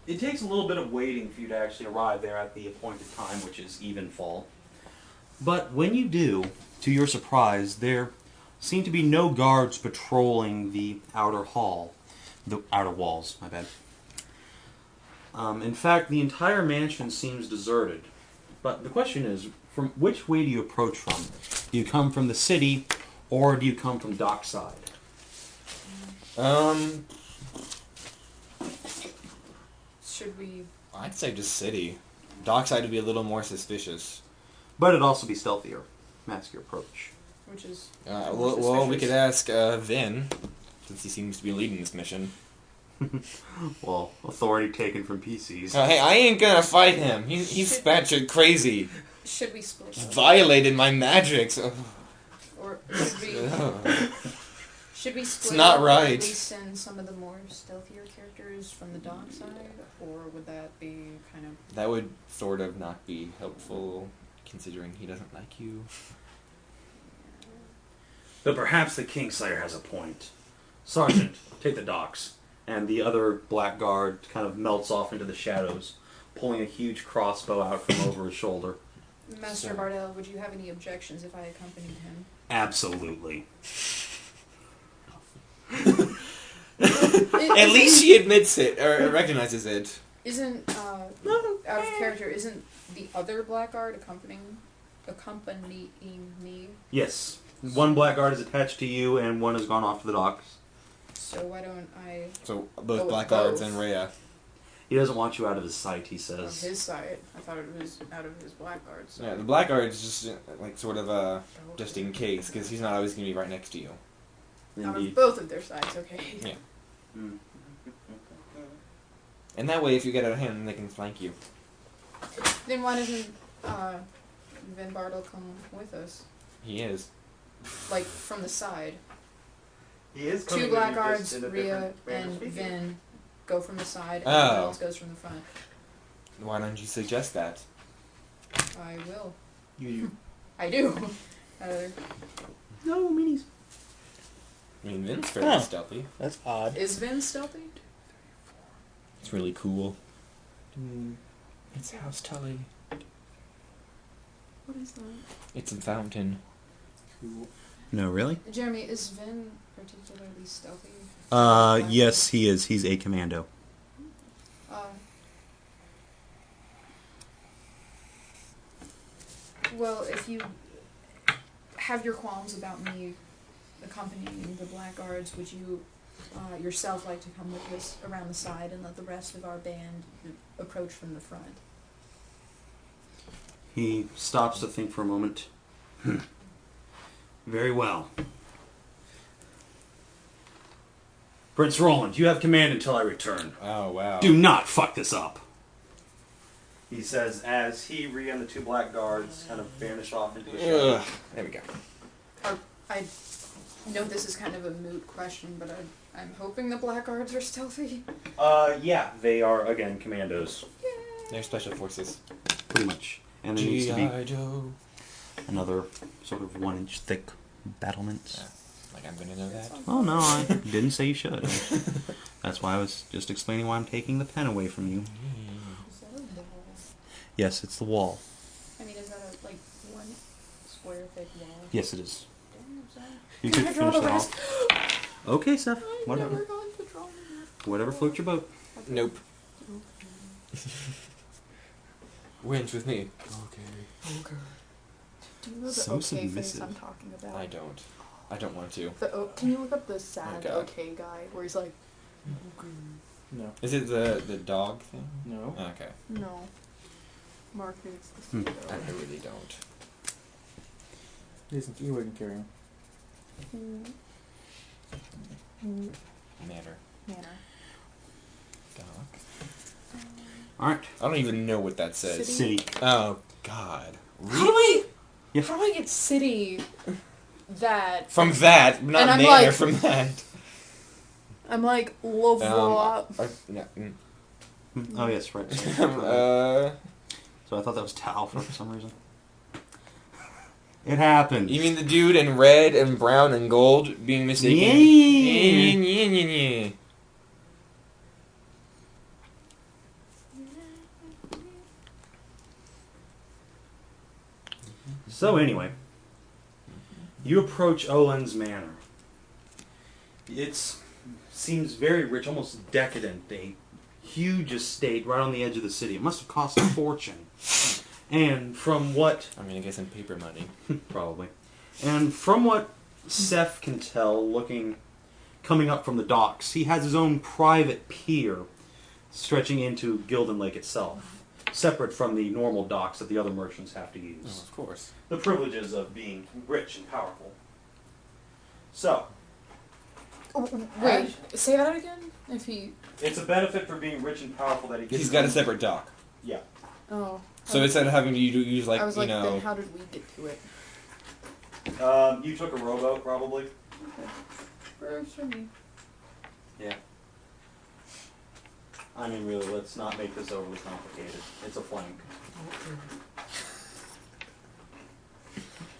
It takes a little bit of waiting for you to actually arrive there at the appointed time, which is evenfall. But when you do, to your surprise, there seem to be no guards patrolling the outer hall. The outer walls, my bad. In fact, the entire mansion seems deserted. But the question is, from which way do you approach from? Do you come from the city, or do you come from dockside? Should we... I'd say just city. Dockside would be a little more suspicious. But it'd also be stealthier. That's your approach. Which is... well, we could ask Vin, since he seems to be leading this mission. Well, authority taken from PCs. Hey, I ain't gonna fight him. He's batshit crazy. Should we split up? Violated my magics. Or should we split It's not up right. or at least send some of the more stealthier characters from the dock side? Or would that be kind of... That would sort of not be helpful, considering he doesn't like you. But perhaps the Kingslayer has a point. Sergeant, take the docks. And the other black guard kind of melts off into the shadows, pulling a huge crossbow out from over his shoulder. Master Bardell, would you have any objections if I accompanied him? Absolutely. At least she admits it, or recognizes it. Isn't, out of character, isn't the other blackguard accompanying me? Yes. One black guard is attached to you, and one has gone off to the docks. So why don't I... So Go both with blackguards both. and Rhea. He doesn't want you out of his sight, he Of says. his side. I thought it was out of his blackguard side. Yeah, the blackguard's just like sort of just in case, because he's not always going to be right next to you. Out of Indeed. both of their sides, okay. Yeah. Mm. And that way, if you get out of hand, they can flank you. Then why doesn't Vin Bartle come with us? He is. Like, from the side. He is Two blackguards, Rhea and Vin, go from the side, and everyone else goes from the front. Why don't you suggest that? I will. You. I do. No, minis. I mean, Vin's fairly stealthy. That's odd. Is Vin stealthy? It's really cool. It's House Tully. What is that? It's a fountain. Cool. No, really? Jeremy, is Vin particularly stealthy? Yes, he is. He's a commando. Well, if you have your qualms about me accompanying the blackguards, would you yourself like to come with us around the side and let the rest of our band approach from the front? He stops to think for a moment. Very well. Prince Rowland, you have command until I return. Oh, wow. Do not fuck this up. He says as he, Rhea, and the two black guards kind of vanish off into the shadows. There we go. I know this is kind of a moot question, but I'm hoping the blackguards are stealthy. Yeah, they are, again, commandos. They're special forces. Pretty much. And there needs to be G.I. Joe. another sort of 1-inch thick battlements. Like I'm gonna know that. Oh, no, I didn't say you should. That's why I was just explaining why I'm taking the pen away from you. Is that a wall? Yes, it's the wall. I mean, is that a, like, one square thick wall? Yes, it is. Damn, is that... You Can could I draw finish the that rest? off. Okay, Seth. I've Whatever. never gone to draw. Whatever floats your boat. Nope. Okay. Wins with me. Okay. Do you know the So okay face submissive. I'm talking about? I don't. I don't want to. Can you look up the sad Oh, God. okay guy where he's like, No. Is it the dog thing? No. Okay. no. Marcus, the I really don't. Listen, you wouldn't carry him. Manner. Manner. Dog. Alright. I don't even know what that says. City? City. Oh, God. How Yeah. do I get city that... From that, not And I'm manner, like- from that. I'm like, Lavoie. Oh, yes, right. So I thought that was Tao for some reason. It happens. You mean the dude in red and brown and gold being mistaken? Yeah. Yeah. So anyway, you approach Olen's manor. It seems very rich, almost decadent. A huge estate right on the edge of the city. It must have cost a fortune. And from what... I mean, I guess in paper money. Probably. And from what Seth can tell, coming up from the docks, he has his own private pier stretching into Gildan Lake itself, separate from the normal docks that the other merchants have to use. Oh, of course. The privileges of being rich and powerful. So, Wait, say that again? If he... it's a benefit for being rich and powerful that he gets... He's got a separate dock. Yeah. Oh. So instead of having to use, like, I was like, you know... then how did we get to it? You took a rowboat, probably. Okay. Works for me. Yeah. I mean, really, let's not make this overly complicated. It's a flank.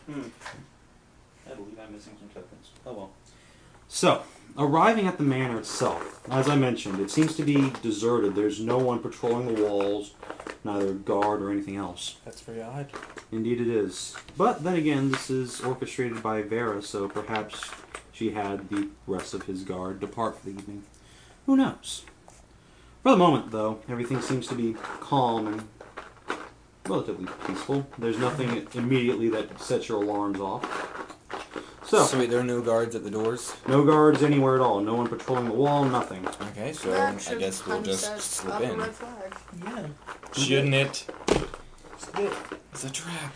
I believe I'm missing some tokens. Oh well. So, arriving at the manor itself, as I mentioned, it seems to be deserted. There's no one patrolling the walls, neither guard or anything else. That's very odd. Indeed it is. But then again, this is orchestrated by Vera, so perhaps she had the rest of his guard depart for the evening. Who knows? For the moment, though, everything seems to be calm and relatively peaceful. There's nothing immediately that sets your alarms off. So wait, there are no guards at the doors? no guards anywhere at all. No one patrolling the wall, nothing. Okay, so That I should guess we'll kinda just set slip up a in. red flag. Yeah. Shouldn't it? It, It's a trap.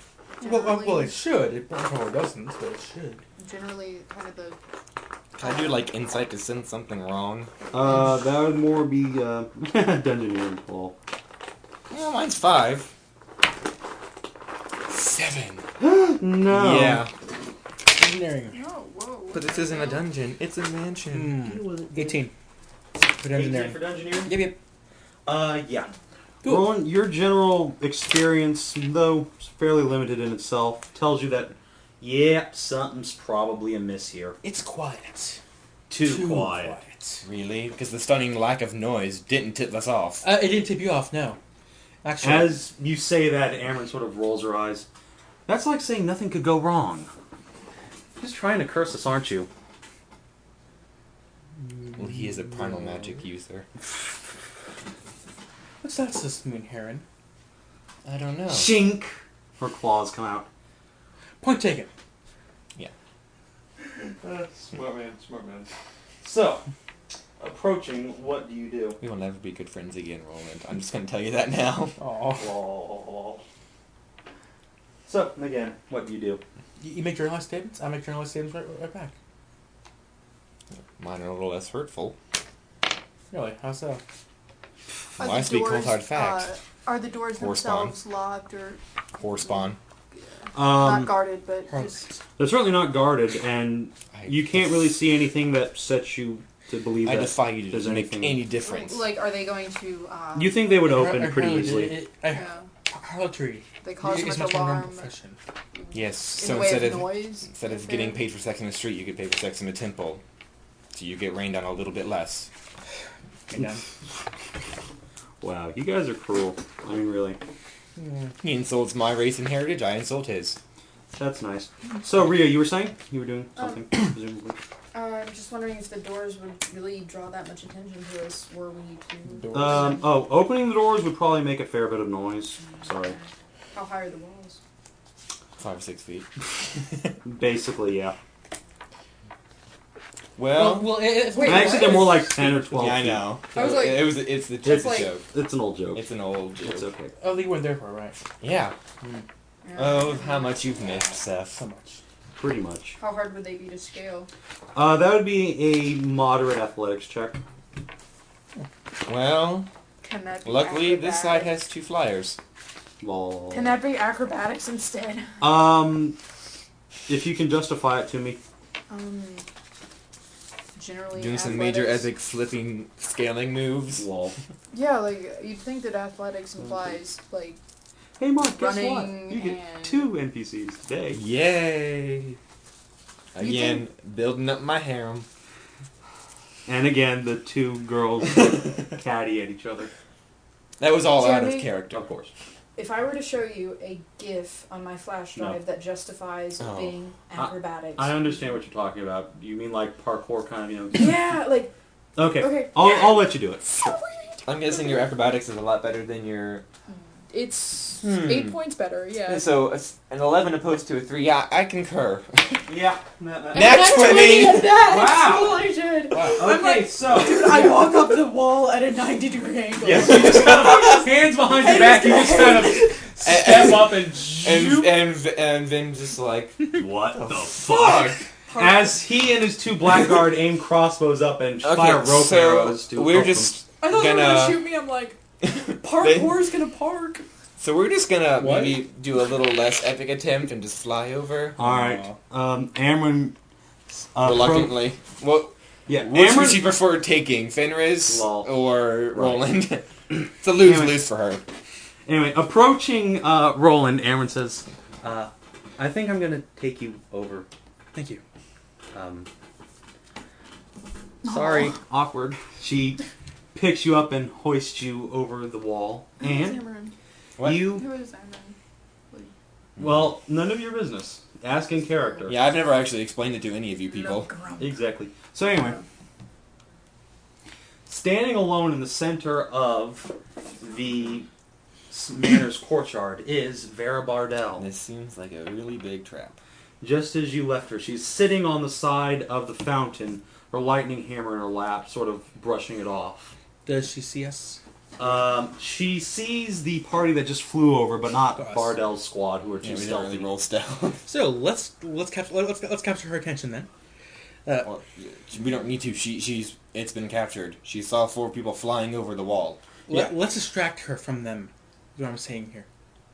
well, it should. It probably doesn't, but it should. Generally, kind of the... Can I do, like, insight to sense something wrong? That would more be dungeoneering, Paul. Yeah, mine's 5. 7. No. Yeah. Engineering. No, whoa. But this isn't a dungeon. It's a mansion. 18. For 18 engineering. for dungeoneering? Yep. Yeah. Cool. Roland, your general experience, though fairly limited in itself, tells you that, something's probably amiss here. It's quiet. Too quiet. Really? Because the stunning lack of noise didn't tip us off. It didn't tip you off, no. Actually, As you say that, Amron sort of rolls her eyes. That's like saying nothing could go wrong. Just trying to curse us, aren't you? Well, he is a primal magic user. what's that system mean, Heron? I don't know. Shink! Her claws come out. Point taken. Yeah. Smart man. So, approaching, what do you do? We will never be good friends again, Rowland. I'm just going to tell you that now. Oh. So, again, what do you do? You make journalized statements, I make journalized statements right back. Mine are a little less hurtful. Really? How so? Are Why the speak cold doors, hard fact? Are the doors Horse themselves locked or Horse spawn. not guarded, but Huh. just... They're certainly not guarded, and you can't really see anything that sets you to believe I that defy you there's to make anything. any difference. Like, are they going to... You think they would open pretty easily. yeah, Harlotry. they cause It's much much more alarm normal profession. Yes, in so the way instead of noise? of getting paid for sex in the street, you get paid for sex in a temple. So you get rained on a little bit less. Okay, done. Wow, you guys are cruel. I mean, really. He insults my race and heritage, I insult his. That's nice. So, Ria, you were saying? You were doing something, presumably. I'm just wondering if the doors would really draw that much attention to us, were we to... Doors. Opening the doors would probably make a fair bit of noise. Sorry. How high are the walls? 5 or 6 feet. Basically, yeah. Well, it's Wait, Actually, what? they're more like 10 or 12 yeah, I feet. know. I was like- It's the It's cheapest like- joke. It's an old joke. It's an old joke. It's okay. Oh, you weren't there for it, right? Yeah. Yeah. Oh, how much you've missed, So Seth. much. Pretty much. How hard would they be to scale? That would be a moderate athletics check. Well, Can that be luckily this side acrobatics? has 2 flyers. Lol. Can that be acrobatics instead? If you can justify it to me. Generally Doing some major athletics- epic flipping scaling moves. Lol. Yeah, like, you'd think that athletics implies, like, Hey, Mark, guess what? Running You get and- 2 NPCs today. Yay! Again, building up my harem. And again, the 2 girls caddy at each other. That was all out of Jeremy? character. Of course. if I were to show you a GIF on my flash No. drive that justifies Oh. being acrobatics. I understand what you're talking about. You mean like parkour kind of, Yeah, like Okay. Okay. I'll let you do it. I'm guessing your acrobatics is a lot better than your... it's 8 points better. Yeah. So, an 11 opposed to a 3. Yeah, I concur. Yeah. Nat 20! At that. Wow. Holy shit. Okay, like, so I walk up the wall at a 90-degree angle. yes, you just kind of hands behind your back. You just kind of step up and zoop. And then just like... What the fuck? As he and his 2 blackguard aim crossbows up and fire rope arrows to we're help just I thought they were gonna... gonna shoot me. I'm like, parkour's gonna park. So we're just gonna What? maybe do a little less epic attempt and just fly over. them. All right, Amron. Reluctantly. What? Yeah, Which would Amron. she prefer taking, Fenris Lol. or Right. Rowland? It's a lose-lose for her. Anyway, approaching Rowland, Amron says, "I think I'm gonna take you over." Thank you. Sorry, awkward. She picks you up and hoists you over the wall, and What? you. Who is Amron? Well, none of your business. Ask in character. Yeah, I've never actually explained it to any of you people. Exactly. So anyway, standing alone in the center of the manor's courtyard is Vera Bardell. This seems like a really big trap. Just as you left her, she's sitting on the side of the fountain, her lightning hammer in her lap, sort of brushing it off. Does she see us? She sees the party that just flew over, but not Us. Bardell's squad, who are Yeah, too we didn't stealthy. really roll stealth. So let's capture her attention then. Well, we don't need to. It's been captured. She saw 4 people flying over the wall. Let's distract her from them. Is what I'm saying here.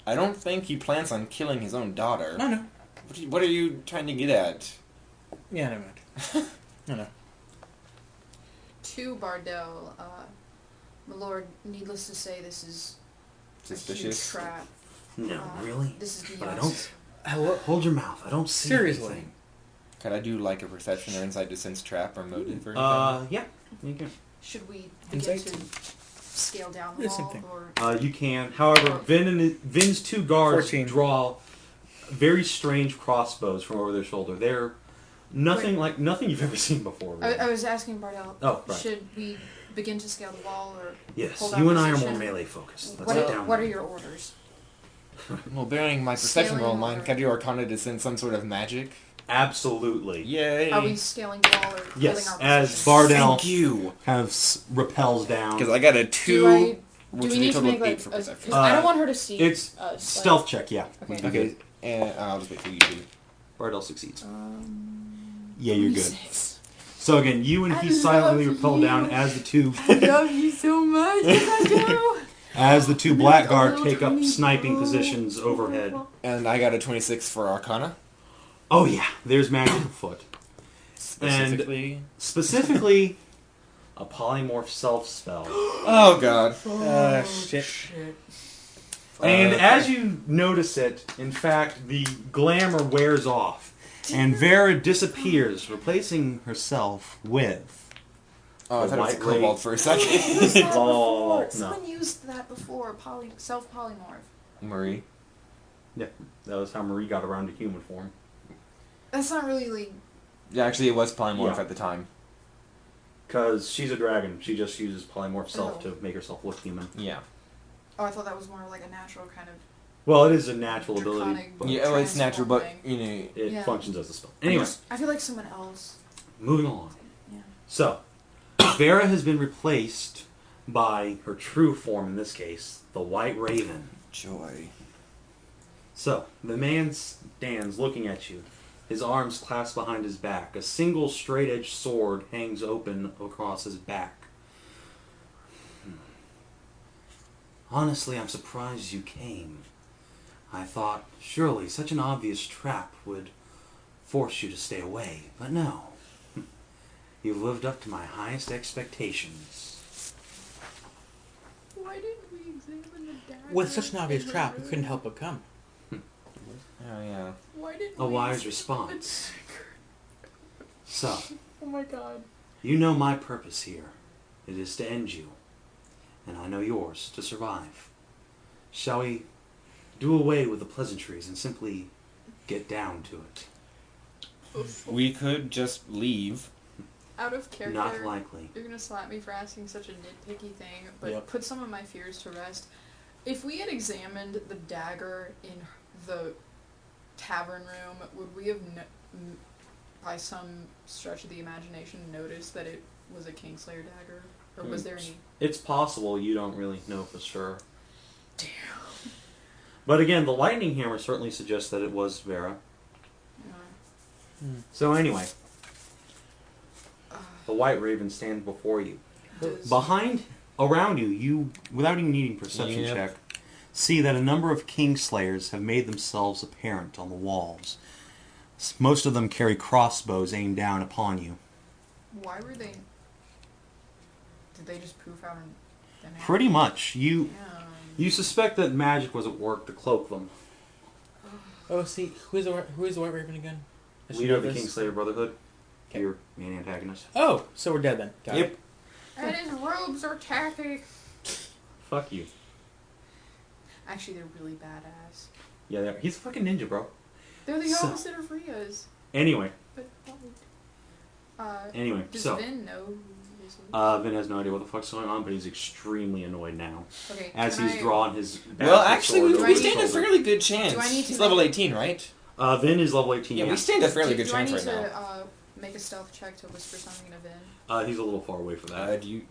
I don't think he plans on killing his own daughter. No. What are you trying to get at? Yeah, never mind. No. To Bardell, my lord, needless to say, this is a huge Suspicious? trap. No, really? This is But I beyond. don't. Hold your mouth. I don't see Seriously. anything. Could I do like a perception or insight to sense trap or motive or anything? Yeah, you can. Should we begin Insight? to scale down the Yeah, same wall, thing. or You can. However, Vin's 2 guards 14. draw very strange crossbows from over their shoulder. They're nothing like nothing you've ever seen before. Really. I was asking Bardell. Oh, right. Should we begin to scale the wall, or Yes, hold our you and I are position? more melee focused. Let's What, get are, down what there. are your orders? Well, bearing my perception Scaling roll in mind, order. can I do Arcana to sense some sort of magic? Absolutely. Yay! Are we scaling the wall or holding Yes, our as position? Bardell Thank you! kind of repels down. Because I got a Do 2, I? Do which we is a need to total make of 8 like? for Because perception. I don't want her to see. It's us, stealth check, yeah. Okay. Okay, and I'll just wait for you to. Bardell succeeds. Like, Yeah, you're good. 26. So again, you and I he silently love repel you. down as the 2 I love you so much. Yes, I as the 2 do. blackguard take up sniping positions overhead. And I got a 26 for Arcana. Oh yeah, there's magic afoot. Specifically. Specifically, a polymorph self spell. Oh god. Shit. And Okay. as you notice it, in fact, the glamour wears off, and Vera disappears, replacing herself with. Oh, I The thought it was a white kobold ray. for a Someone used second. that Oh, before. no. Someone used that before. Self polymorph. Marie. Yeah, that was how Marie got around to human form. That's not really like. Yeah, actually, it was polymorph Yeah. at the time. Because she's a dragon, she just uses polymorph self Oh. to make herself look human. Yeah. Oh, I thought that was more like a natural kind of. Well, it is a natural ability, Draconic. but Yeah, well, it's natural, but, Transforming. you know... it Yeah. functions as a spell. Anyway, I feel like someone else. moving along. Yeah. So, Vera has been replaced by her true form, in this case, the White Raven. Joy. So, the man stands looking at you, his arms clasped behind his back. A single straight-edged sword hangs open across his back. Honestly, I'm surprised you came. I thought, surely such an obvious trap would force you to stay away, but no. You've lived up to my highest expectations. Why didn't we examine the dagger? With such an obvious in her trap, we room? couldn't help but come. Oh, yeah. Why didn't A we wise examine the response. So, Oh my god. you know my purpose here. It is to end you. And I know yours, to survive. Shall we do away with the pleasantries and simply get down to it. We could just leave. Out of character, Not likely. you're gonna slap me for asking such a nitpicky thing, but Yep. put some of my fears to rest. If we had examined the dagger in the tavern room, would we have, by some stretch of the imagination, noticed that it was a Kingslayer dagger? Or was there any... It's possible, you don't really know for sure. Damn. But again, the lightning hammer certainly suggests that it was Vera. No. So anyway, the White Raven stands before you. Does- Around you, without even needing perception Yep. check, see that a number of Kingslayers have made themselves apparent on the walls. Most of them carry crossbows aimed down upon you. Why were they... Did they just poof out in thin air? Pretty much, you Yeah. suspect that magic was at work to cloak them. Oh, see, who is the White Raven again? I should Leader know of the this. Kingslayer Brotherhood. Okay. Your main antagonist. Oh, so we're dead then. Got Yep. it. And his robes are tacky. Fuck you. Actually, they're really badass. Yeah, they are. He's a fucking ninja, bro. They're the So- opposite of Ria's. Anyway, But does so Vin know who this is? Vin has no idea what the fuck's going on, but he's extremely annoyed now Okay, as can he's I- drawn his. Well, bastard actually, sword we, over we his stand a shoulder. fairly good chance. Do I need to He's level make- 18, right? Vin is level 18. Yeah, Yeah, we stand a fairly good do I chance need right to now. make a stealth check to whisper something to Vin? He's a little far away for that. Do you?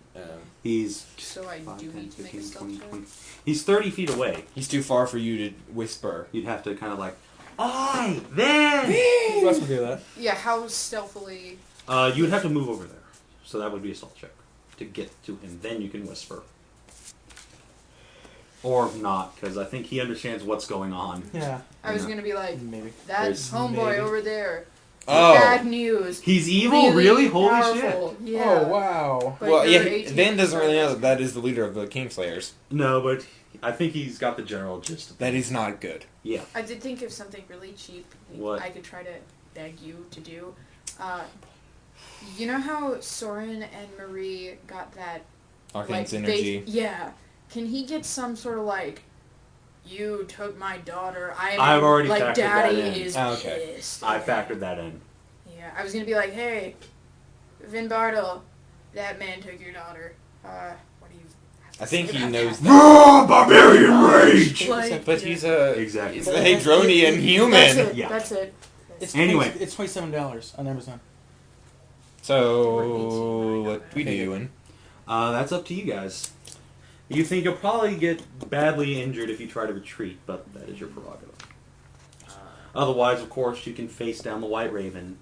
He's So I 5, do 10, need to make a 15, stealth 20, check? 20. He's 30 feet away. He's too far for you to whisper. You'd have to kind of like, "Oi, Vin!" Who else would do that? Yeah, how stealthily... You would have to move over there, so that would be a stealth check to get to him. Then you can whisper, or not, because I think he understands what's going on. Yeah, I was Yeah. gonna be like, maybe. that's homeboy Maybe. over there. Oh. Bad news. He's evil, really? Holy powerful. shit! Yeah. Oh, wow. But Well, you're yeah, 18 Vin doesn't really know years that is the leader of the Kingslayers. No, but I think he's got the general gist of That is not good. Yeah. I did think of something really cheap What? I could try to beg you to do. You know how Soren and Marie got that Arcane like synergy. yeah. Can he get some sort of like, you took my daughter. I've already like factored daddy that in. is Oh, okay. pissed. I factored that in. Yeah, I was gonna be like, hey, Vin Bartle, that man took your daughter. What do you? Have to I think say he about knows that? Ah, barbarian rage! Like, But he's a Exactly. he's a Hadronian human. That's it. Yeah. That's it. Anyway. It's $27 on Amazon. So what we doing? That's up to you guys. You think you'll probably get badly injured if you try to retreat, but that is your prerogative. Otherwise, of course, you can face down the White Raven.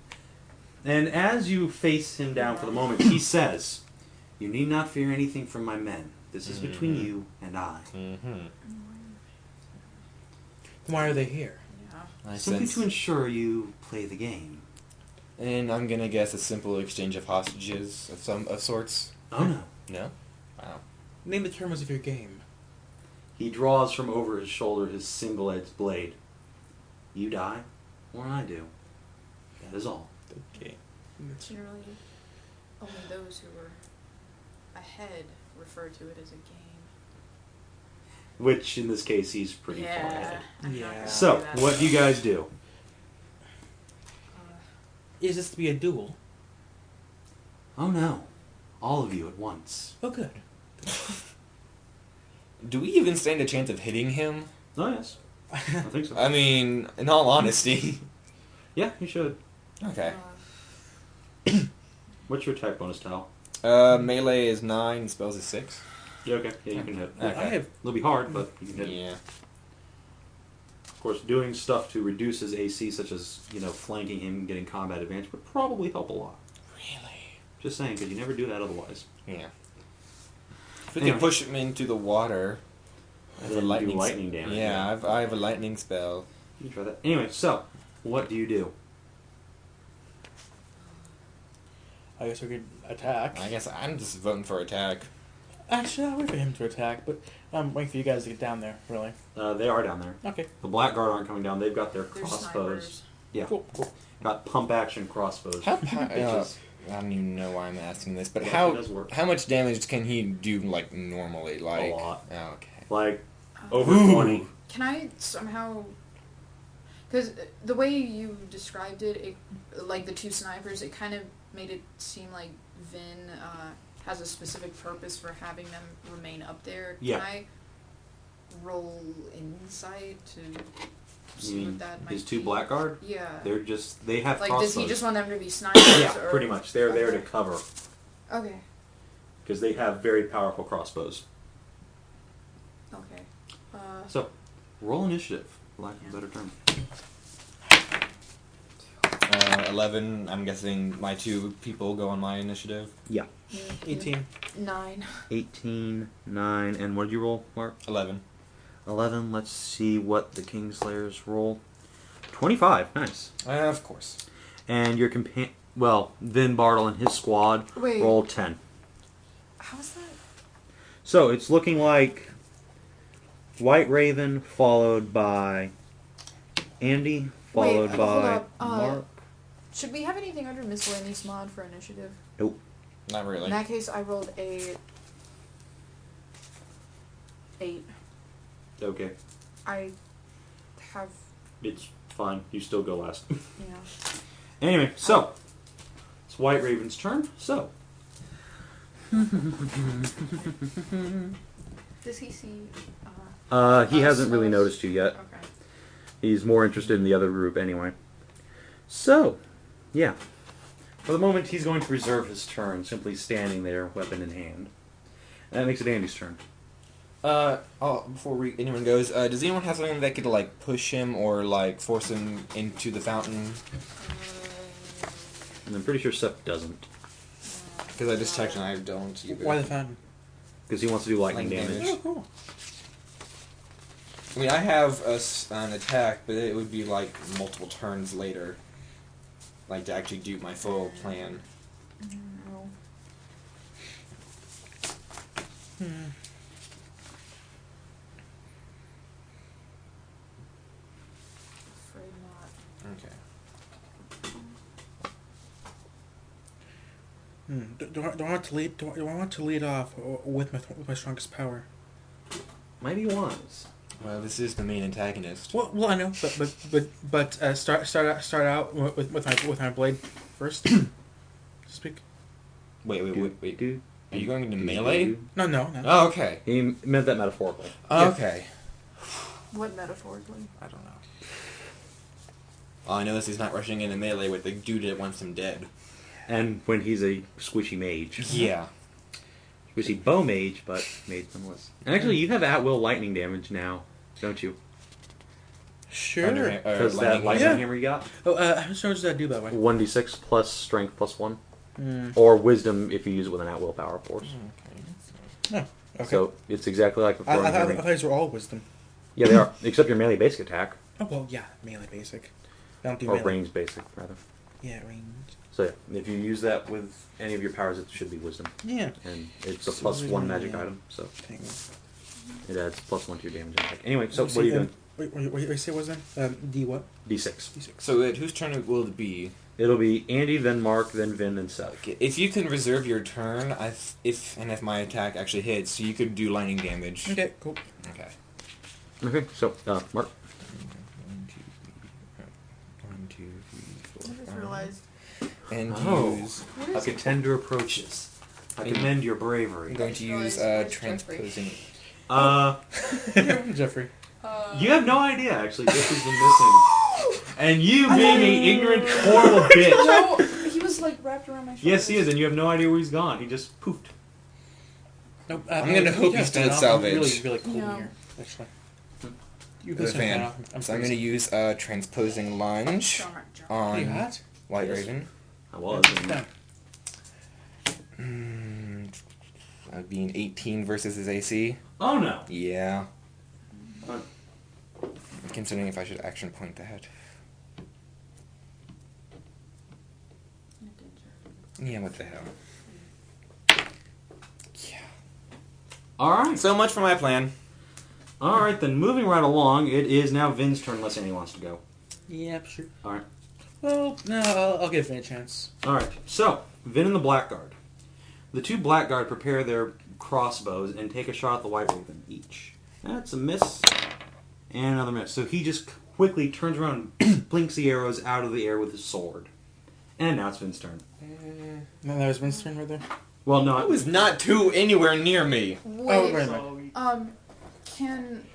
And as you face him down for the moment, he says, "You need not fear anything from my men. This is between you and I. Mm-hmm. Why are they here? Yeah. I Simply sense. to ensure you play the game." And I'm gonna guess a simple exchange of hostages of sorts. Oh no. No. Wow. Name the terms of your game. He draws from over his shoulder his single-edged blade. You die, or I do. That is all. Okay. Generally, only those who were ahead refer to it as a game. Which, in this case, he's pretty far Yeah. ahead. I'm not Yeah. gonna So, do that. what do you guys do? Is this to be a duel? Oh no. All of you at once. Oh, good. Do we even stand a chance of hitting him? Oh yes. I think so. I mean, in all honesty. Yeah, you should. Okay. What's your attack bonus, Tal? Melee is 9, spells is 6. Yeah, okay. Yeah, you can hit. Okay. I have. It'll be hard, but you can hit. Yeah. Of course, doing stuff to reduce his AC, such as, flanking him and getting combat advantage, would probably help a lot. Really? Just saying, because you never do that otherwise. Yeah. If we Anyway. could push him into the water. I have a Then do lightning lightning damage. Yeah, I have a lightning spell. You can try that. Anyway, so, what do you do? I guess we could attack. I guess I'm just voting for attack. Actually, I'll wait for him to attack, but I'm waiting for you guys to get down there, really. They are down there. Okay. The Blackguard aren't coming down. They've got their They're crossbows. snipers. Yeah. Cool. Got pump action crossbows. How Bitches. I don't even know why I'm asking this, but Yeah, it does work. how much damage can he do normally? Like A lot. Oh, okay. Like, over Ooh. 20. Can I somehow... Because the way you described it, like the two snipers, it kind of made it seem like Vin has a specific purpose for having them remain up there. Yeah. Can I roll insight to see You mean what that might his two be? Blackguard? Yeah. They have Like, crossbows. does he just want them to be snipers? Yeah, or... pretty much. They're there to cover. Okay. Because they have very powerful crossbows. Okay. So, roll initiative, for lack of a better term. 11. I'm guessing my two people go on my initiative. Yeah. 18. 9. 18, 9, and what did you roll, Mark? 11. 11. Let's see what the Kingslayers roll. 25. Nice. Of course. And your Vin Bartle and his squad rolled 10. How's that? So it's looking like White Raven followed by Andy, followed Wait, by hold up. Mark. Should we have anything under miscellaneous mod for initiative? Nope. Not really. In that case, I rolled a 8. Okay. I have, It's fine. You still go last. yeah. Anyway, so it's White Raven's turn. So Does he see? he hasn't really noticed you yet. Okay. He's more interested in the other group anyway. So, yeah. For the moment, he's going to reserve his turn, simply standing there, weapon in hand. And that makes it Andy's turn. Before anyone goes, does anyone have something that could, like, push him or, like, force him into the fountain? And I'm pretty sure Seth doesn't. Because I just checked and I don't either. Why the fountain? Because he wants to do lightning Lightning damage. Oh, cool. I mean, I have an attack, but it would be, like, multiple turns later. Like, to actually do my full plan. No. Afraid not. Okay. Do I want to lead? Do I want to lead off with my strongest power? Maybe once. Well, this is the main antagonist. Well, I know, but start out with my blade first. To speak. Wait. Dude. Are you going into melee? No. Oh, okay. He meant that metaphorically. Okay. What metaphorically? I don't know. All I know is he's not rushing into melee with the dude that wants him dead. And when he's a squishy mage. Yeah. Squishy bow mage, but mage nonetheless. And actually, you have at-will lightning damage now, don't you? Sure. Because that lightning Yeah. hammer you got? Oh, how much does that do, by the way? 1d6 plus strength plus 1. Mm. Or wisdom if you use it with an at-will power force. Oh, okay. So it's exactly like a I throwing thought hammer. these were all wisdom. Yeah, they are. Except your melee basic attack. Oh, well, yeah, melee basic. I don't do Or melee. range basic, rather. Yeah, range. So yeah, if you use that with any of your powers, it should be wisdom. Yeah. And it's a So plus 1 wisdom, magic yeah. item, so Dang. it adds plus 1 to your damage and attack. Anyway, so Wait, what are you doing? Wait, say wisdom? D what? D6. D6. So whose turn will it be? It'll be Andy, then Mark, then Vin, then Seth. Okay. If you can reserve your turn, if my attack actually hits, you could do lightning damage. Okay, cool. Okay. Okay, so, Mark. 1, 2, 3, 4, I just 5. realized. And Oh. use. What Like is a tender approaches. I commend your bravery. I'm going to use Where's transposing. Jeffrey. You have no idea, actually, this has been missing. And you being an ignorant, horrible bitch. No, he was like wrapped around my shoulders. Yes, he is, and you have no idea where he's gone. He just poofed. Nope, I'm gonna hope he's still at salvage. Really, really cool No. in here, actually. You As a can fan. turn off. I'm So I'm going to use transposing lunge Darn. on Pretty hot. White Yes. Raven. I was. Yeah. Being 18 versus his AC. Oh, no. Yeah. Fun. Considering if I should action point that. Yeah, what the hell. Yeah. Alright. So much for my plan. Alright, then moving right along, it is now Vin's turn unless anyone wants to go. Yeah, sure. Alright. Well, no, I'll give it a chance. Alright, so, Vin and the Blackguard. The two Blackguard prepare their crossbows and take a shot at the White Raven each. That's a miss. And another miss. So he just quickly turns around and blinks the arrows out of the air with his sword. And now it's Vin's turn. No, that was Vin's turn right there. Well, no. I was not too anywhere near me. Wait, Oh, wait a minute. can...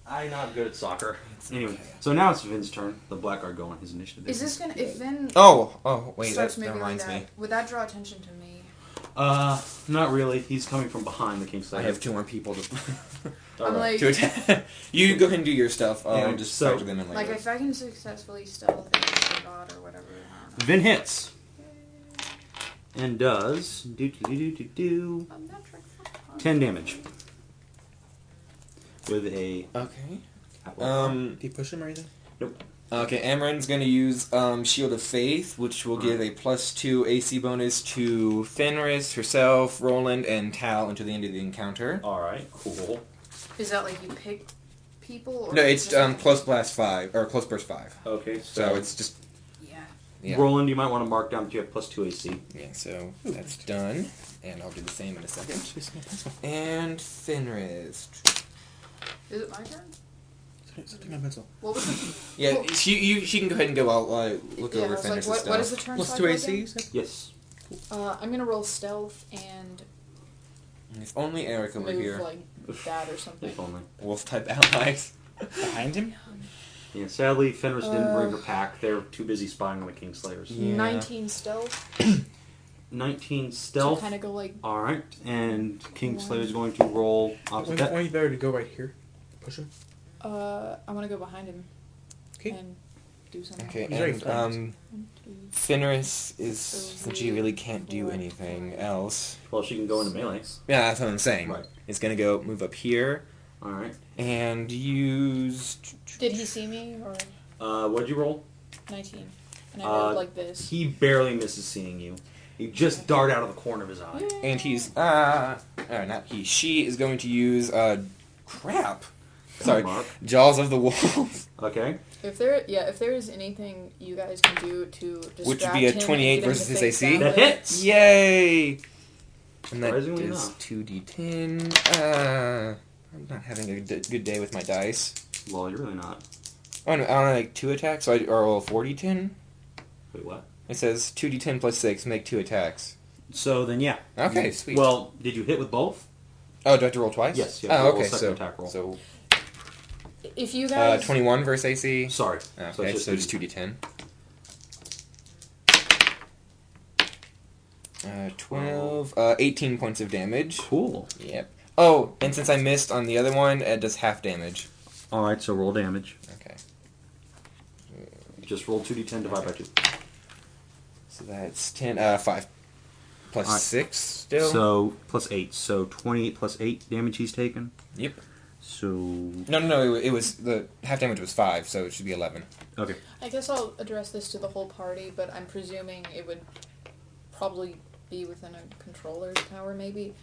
I'm not good at soccer. Anyway, so now it's Vin's turn. The Blackguard go on his initiative. Is this gonna... If Vin Oh, wait, starts that moving like reminds me. that, would that draw attention to me? Not really. He's coming from behind the Kingslayer. I have 2 more people to, I'm like... to attack. You go ahead and do your stuff. I'll just so- factor them in later. Like, if I can successfully stealth and God or whatever, I don't know. Vin hits. And does... I'm not trying to 10 damage. With a... Okay. Did you push him or anything? Okay, Amaran's going to use Shield of Faith, which will give a +2 AC bonus to Fenris, herself, Rowland, and Tal until the end of the encounter. Alright, cool. Is that like you pick people? Or No, it's just close blast 5, or close burst 5. Okay, So it's just... Yeah. Roland, you might want to mark down that you have +2 AC. Yeah, so that's done. And I'll do the same in a second. And Fenris. Is it my turn? Take my pencil. What was it? Yeah, Well- she can go ahead and go. I'll look Yeah, I over was like, Fenris' what stuff. is the turn Plus cycle 2 AC, again? you said? Yes. I'm gonna roll stealth and If only Erica were move here. like that or something. If only. Wolf type allies. Behind him? Yeah, sadly, Fenris didn't bring her pack. They're too busy spying on the Kingslayers. Yeah. 19 stealth. 19 So stealth. kind of go like. Alright, and Kingslayer's going to roll opposite that. Why you better to go right here? Push him? I want to go behind him. Okay. And do something. Okay, He's already and One, two, Fenris is So since she really can't do 4, anything 5. else. Well, she can go into melee. Yeah, that's what I'm saying. Right. It's gonna go move up here Alright. and use. Did he see me or What'd you roll? 19? And I rolled like this. He barely misses seeing you. He just dart out of the corner of his eye. And he's not he. She is going to use crap. Sorry, Mark. Jaws of the Wolf, Okay. If there is anything you guys can do to distract which would be a him and 28 get him versus to his face AC. that That way- hits! Yay! And that Surprisingly is enough. 2d10. I'm not having a good day with my dice. Well, you're really not. Oh no, I want like 2 attacks, so I roll 4d10. Wait, what? It says 2d10 plus 6, make 2 attacks. So then, yeah. Okay, sweet. Well, did you hit with both? Oh, do I have to roll twice? Yes, you have to Oh, roll a okay, second so attack roll. so If you guys 21 versus AC. Sorry. Okay, it's so just 2d10. 12, 18 points of damage. Cool. Yep. Oh, and since I missed on the other one, it does half damage. Alright, so roll damage. Okay. Just roll 2d10 divided by 2. So that's 5. Plus Alright. 6 still? So, plus 8. So, 28 plus 8 damage he's taken. Yep. So... No, it was, the half damage was 5, so it should be 11. Okay. I guess I'll address this to the whole party, but I'm presuming it would probably be within a controller's power, maybe.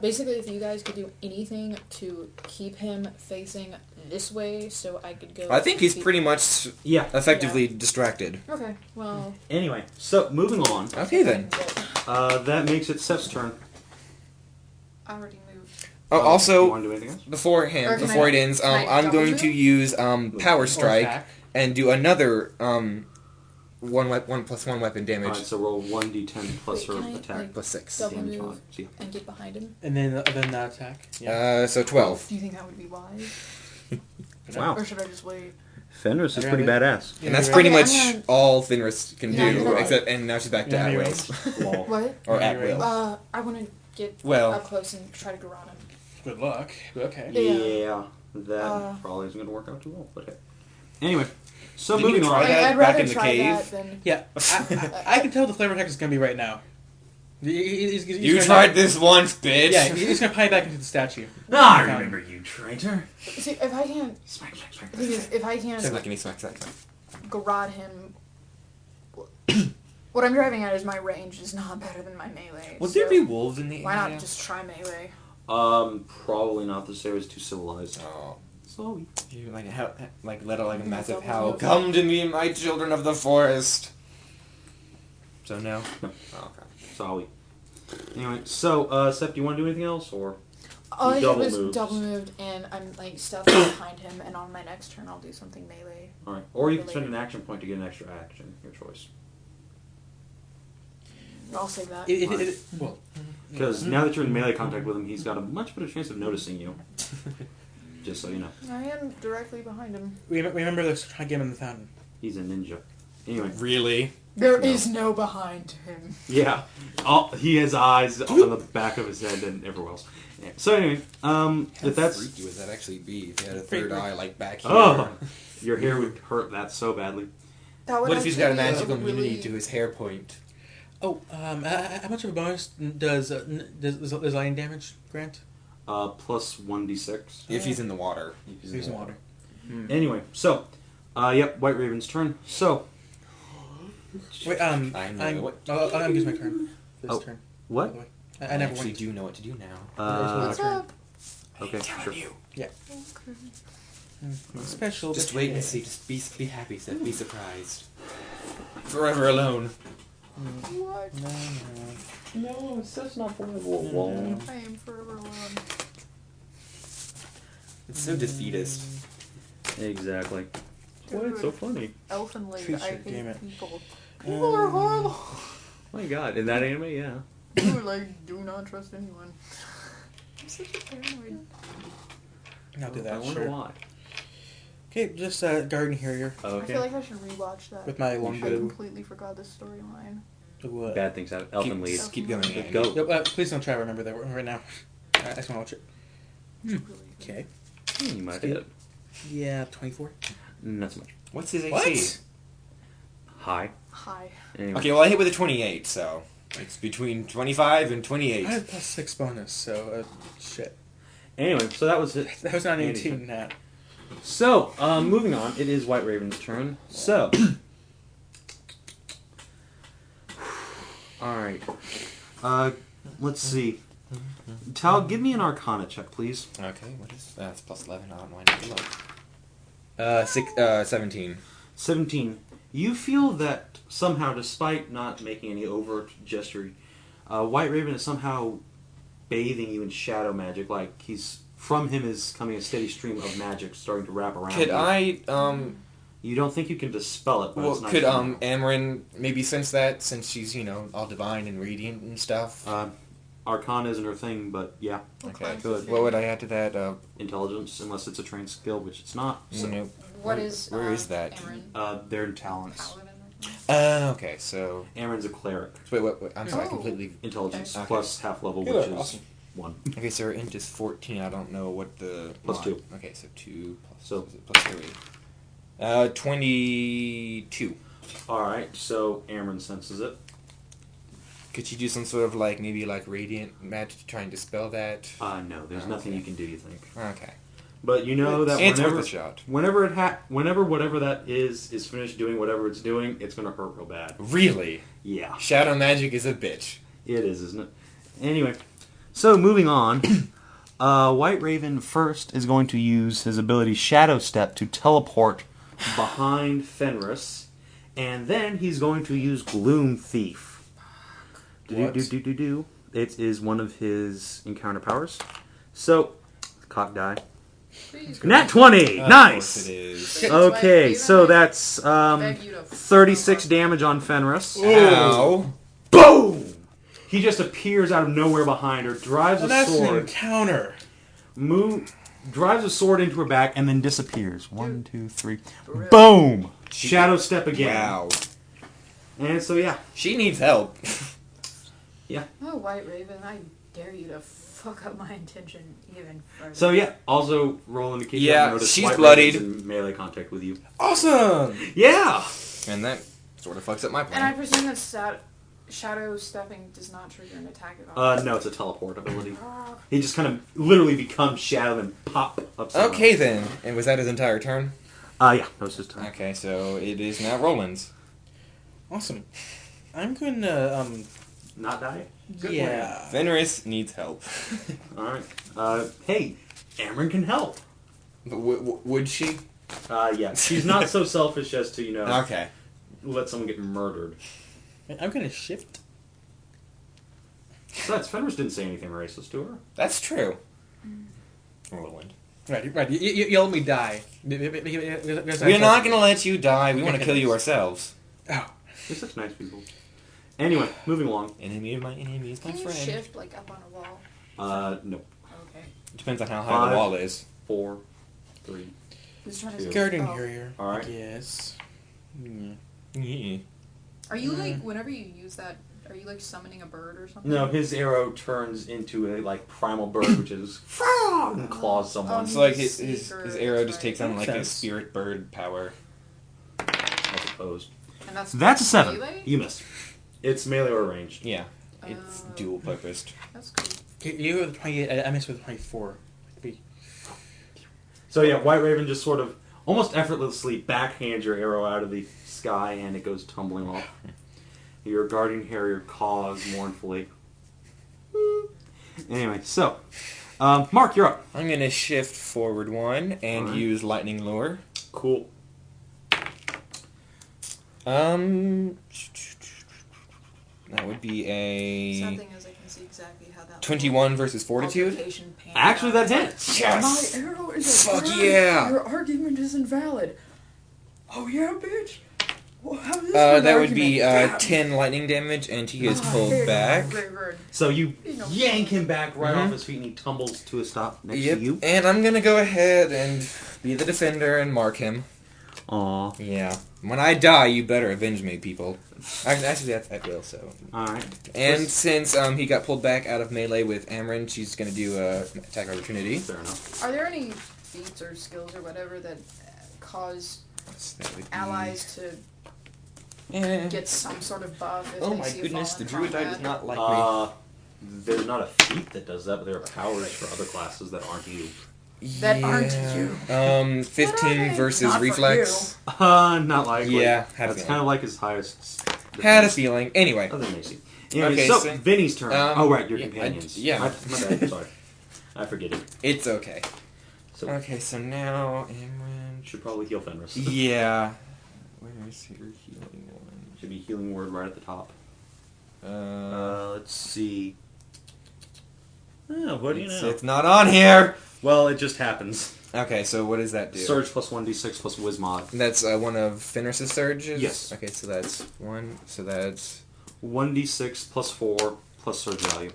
Basically, if you guys could do anything to keep him facing this way, so I could go... I think he's pretty much Yeah. effectively distracted. Okay, well... Anyway, so, moving on. Okay, then. That makes it Seth's turn. I already moved. Oh, You also, want to do anything else? Or beforehand, can before I- it ends, can I I'm double going move? to use Power Or Strike attack. and do another 1 plus 1 weapon damage. Alright, so roll 1d10 plus Wait, her can I, attack. like, Plus 6. double damage move on it. So, yeah. and get behind him? And then that attack. Yeah. So 12. Do you think that would be wise? Wow. Or should I just wait? Fenris is Yeah, pretty man. badass. And that's Okay, pretty I'm much gonna- all Fenris can Yeah, do, you're right. except, and now she's back to Yeah, at you're will. right. Lol. What? Or Yeah, at you're will. I want to get Well- up close and try to garrote him. Good luck. Okay. Yeah, that probably isn't going to work out too well. But hey. Anyway, so Didn't moving you on. try that I'd back rather in the try cave? that than... Yeah, I can tell the flavor attack is going to be right now. He's You gonna- tried this once, bitch! Yeah, he's going to pie back into the statue. I remember you, traitor. See, if I can't... Smack, smack, smack, The thing is, if I Sounds can't like any smack. garrote him... What I'm driving at is my range is not better than my melee. Would so there be wolves in the why area? not just try melee? Probably not. This area's too civilized. Oh. So, You let out like a massive Double howl. move. Come to me, my children of the forest. So no. No. Oh, okay. sorry. Anyway, so, Seth, do you want to do anything else, or? All I did double was moves. double moved, and I'm like stealthing behind him. And on my next turn, I'll do something melee. All right. Or you can spend an action point to get an extra action. Your choice. I'll save that. Well, Because now that you're in melee contact with him, he's got a much better chance of noticing you. Just so you know. I am directly behind him. remember this game in the fountain. He's a ninja. Anyway. Really? There is no behind him. Yeah. He has eyes on the back of his head and everywhere else. Yeah. So anyway, if that's... freaky would that actually be if he had a third eye like back here? Oh! Your hair would hurt that so badly. That would What if he's got a actually be magical really- immunity to his hair point? Oh, how much of a bonus does lightning damage grant? Plus 1d6. If he's in the water. If he's in water. Anyway, so... yep, White Raven's turn. So... Wait, I know what to I'm gonna use my turn. This Oh. turn. What? by the way. I I never actually went. do know what to do now. What's up? Okay, sure. Special. Just wait and see. Just be happy, Seth. Be surprised. Forever alone. What? No, it's just not forever alone. I am forever alone. It's so defeatist. Exactly. Why it's so funny? Elfin Lady, Creature, I hate damn it. people. People are horrible. My god, in that anime, yeah. You like do not trust anyone. I'm such a paranoid. I'll do that. I wonder Sure. why. Okay, just Garden Harrier I Okay. feel like I should rewatch that. with my I longbow. completely forgot this storyline. Bad things happen. Elfin lead. Just keep going. Andy. Go. Yep, please don't try to remember that right now. I just want to watch it. Really good. Okay. You might hit. Yeah, 24. Not so much. What's his AC? What? High. Hi. Anyway. Okay, well I hit with a 28, so it's between 25 and 28. I had plus 6 bonus, so shit. Anyway, so that was it. That was not Andy. 18, Nat. So, moving on. It is White Raven's turn. So. Alright. Let's see. Tal, give me an Arcana check, please. Okay, what is that's plus 11? I don't know. I need to look. 17. 17. You feel that somehow, despite not making any overt gesture, White Raven is somehow bathing you in shadow magic. Like from him is coming a steady stream of magic starting to wrap around Could you. You don't think you can dispel it, but well, it's not. could Amarin maybe sense that since she's all divine and radiant and stuff? Arcana isn't her thing, but yeah, Okay, good. What would I add to that? Intelligence, unless it's a trained skill, which it's not. So, Nope. What is Where is that? Amarin? they're in talents. Paladin? Okay, so Amarin's a cleric. wait, I'm sorry, I Oh. completely. Intelligence Okay. plus half level, Good, which is awesome. 1. Okay, so her int is 14. I don't know what the Plus mod- 2. Okay, so 2 plus So- is it plus 3. 22. Alright, so Amarin senses it. Could she do some sort of maybe radiant magic to try and dispel that? No, there's nothing you can do, you think. Okay. But you know that It's whenever worth a shot. whenever whatever that is finished doing whatever it's doing, it's gonna hurt real bad. Really? Yeah, Shadow magic is a bitch. it is, isn't it? Anyway, so moving on, White Raven first is going to use his ability Shadow Step to teleport behind Fenris, and then he's going to use Gloom Thief. What? It is one of his encounter powers. So, cock die. Please. Nat 20! Of Nice! course it is. Okay, so that's Beg you to 36 damage on Fenris. Ow. Boom! He just appears out of nowhere behind her, drives And a that's an sword, encounter. drives a sword into her back, and then disappears. 1, 2, 3. Boom! Shadow step again. Wow. And so, yeah. She needs help. Oh, White Raven, I dare you to fuck up my intention even further. So, yeah. Also, Rowland, in case you Yeah, haven't noticed, she's White bloodied. Raven's in melee contact with you. Awesome! Yeah! And that sort of fucks up my And I plan. presume that shadow stepping does not trigger an attack at all. No, it's a teleport ability. Ah, He just kind of literally becomes shadow and pop up. somewhere. Okay then. And was that his entire turn? Yeah, that was his turn. Okay, so it is now Roland's. Awesome. I'm going to, Not die? Good yeah. Fenris needs help. Alright. Hey, Amarin can help. Would she? Yeah. She's not so selfish as to, Okay. let someone get murdered. I'm going to shift. Besides, Fenris didn't say anything racist to her. That's true. Rowland. Right. You let me die. We're not going to let you die. We want to kill you ourselves. Oh. They're such nice people. Anyway, moving along. Enemy of my enemy is my Can you friend. shift like up on a wall? No. Okay. Depends on how high 5, the wall is. 4, 3. Who's trying Two. to Guardian oh. Warrior. Alright. Yes. Yeah. Are you like whenever you use that? Are you like summoning a bird or something? No, his arrow turns into a like primal bird, which is and claws someone. So like his Seeker, arrow that's just right. takes on like a Sense. spirit bird power. As opposed. And That's a 7. melee? You missed. It's melee or ranged. Yeah, it's Oh. dual purposed. That's cool. You with 28. I missed with 24. So yeah, White Raven just sort of almost effortlessly backhands your arrow out of the sky, and it goes tumbling off. Your guardian harrier caws mournfully. Anyway, so Mark, you're up. I'm gonna shift forward 1 and Alright. use lightning lure. Cool. That would be a Something is I can see exactly how that 21 versus fortitude. altercation panned Actually, out. that hits. Yes. My arrow is a Fuck bird. yeah. Your argument is invalid. Oh yeah, bitch. Well, how is this an That would be argument? 10 lightning damage, and he is Ah, pulled here, back. Bird. So you You know. yank him back right Mhm. off his feet, and he tumbles to a stop next Yep. to you. And I'm gonna go ahead and be the defender and mark him. Aw. Yeah. When I die, you better avenge me, people. Actually, that's at will, so. Alright. And since he got pulled back out of melee with Amarin, she's gonna do an attack opportunity. Fair enough. Are there any feats or skills or whatever that cause So that would be- allies to Eh. get some sort of buff? If Oh they my see a goodness, fallen the Druid combat? does not like me. There's not a feat that does that, but there are powers for other classes that aren't you. That aren't you. 15 versus Not for reflex. Not likely. Yeah, had a That's feeling. kind of like his highest. Had a feeling. Anyway. Other than Macy. Anyway, Okay, so so- Vinny's turn. Oh, right, your yeah, companions. yeah. My bad. Sorry, I forget it. It's okay. So Okay, so now Amarin. should probably heal Fenris. Yeah. Where is your healing one? Should be healing word right at the top. Let's see. Oh, what do you know? It's not on here. Well, it just happens. Okay, so what does that do? Surge plus 1d6 plus Wismod. That's one of Fenris's surges? Yes. Okay, so that's 1. So that's 1d6 plus 4 plus surge value.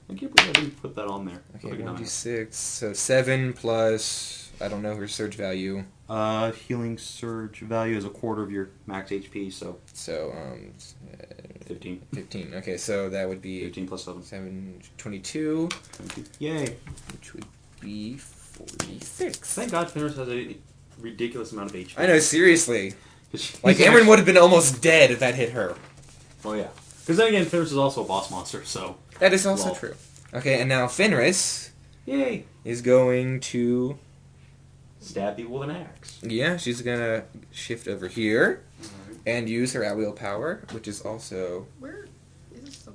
I can't believe I didn't put that on there. okay, Look at 1d6. So 7 plus, I don't know her surge value. healing surge value is a quarter of your max HP, so So 15. 15. Okay, so that would be 15 plus 7. 7, 22, 22. Yay. which would be 46. Thank God Fenris has a ridiculous amount of HP. I know, seriously. 'Cause she's Like, Amarin actually- would have been almost dead if that hit her. Oh, yeah. Because then again, Fenris is also a boss monster, so. That is also Lol. true. Okay, and now Fenris Yay. is going to... Stab people with an axe. Yeah, she's gonna shift over here and use her at-will power, which is also... Where is this?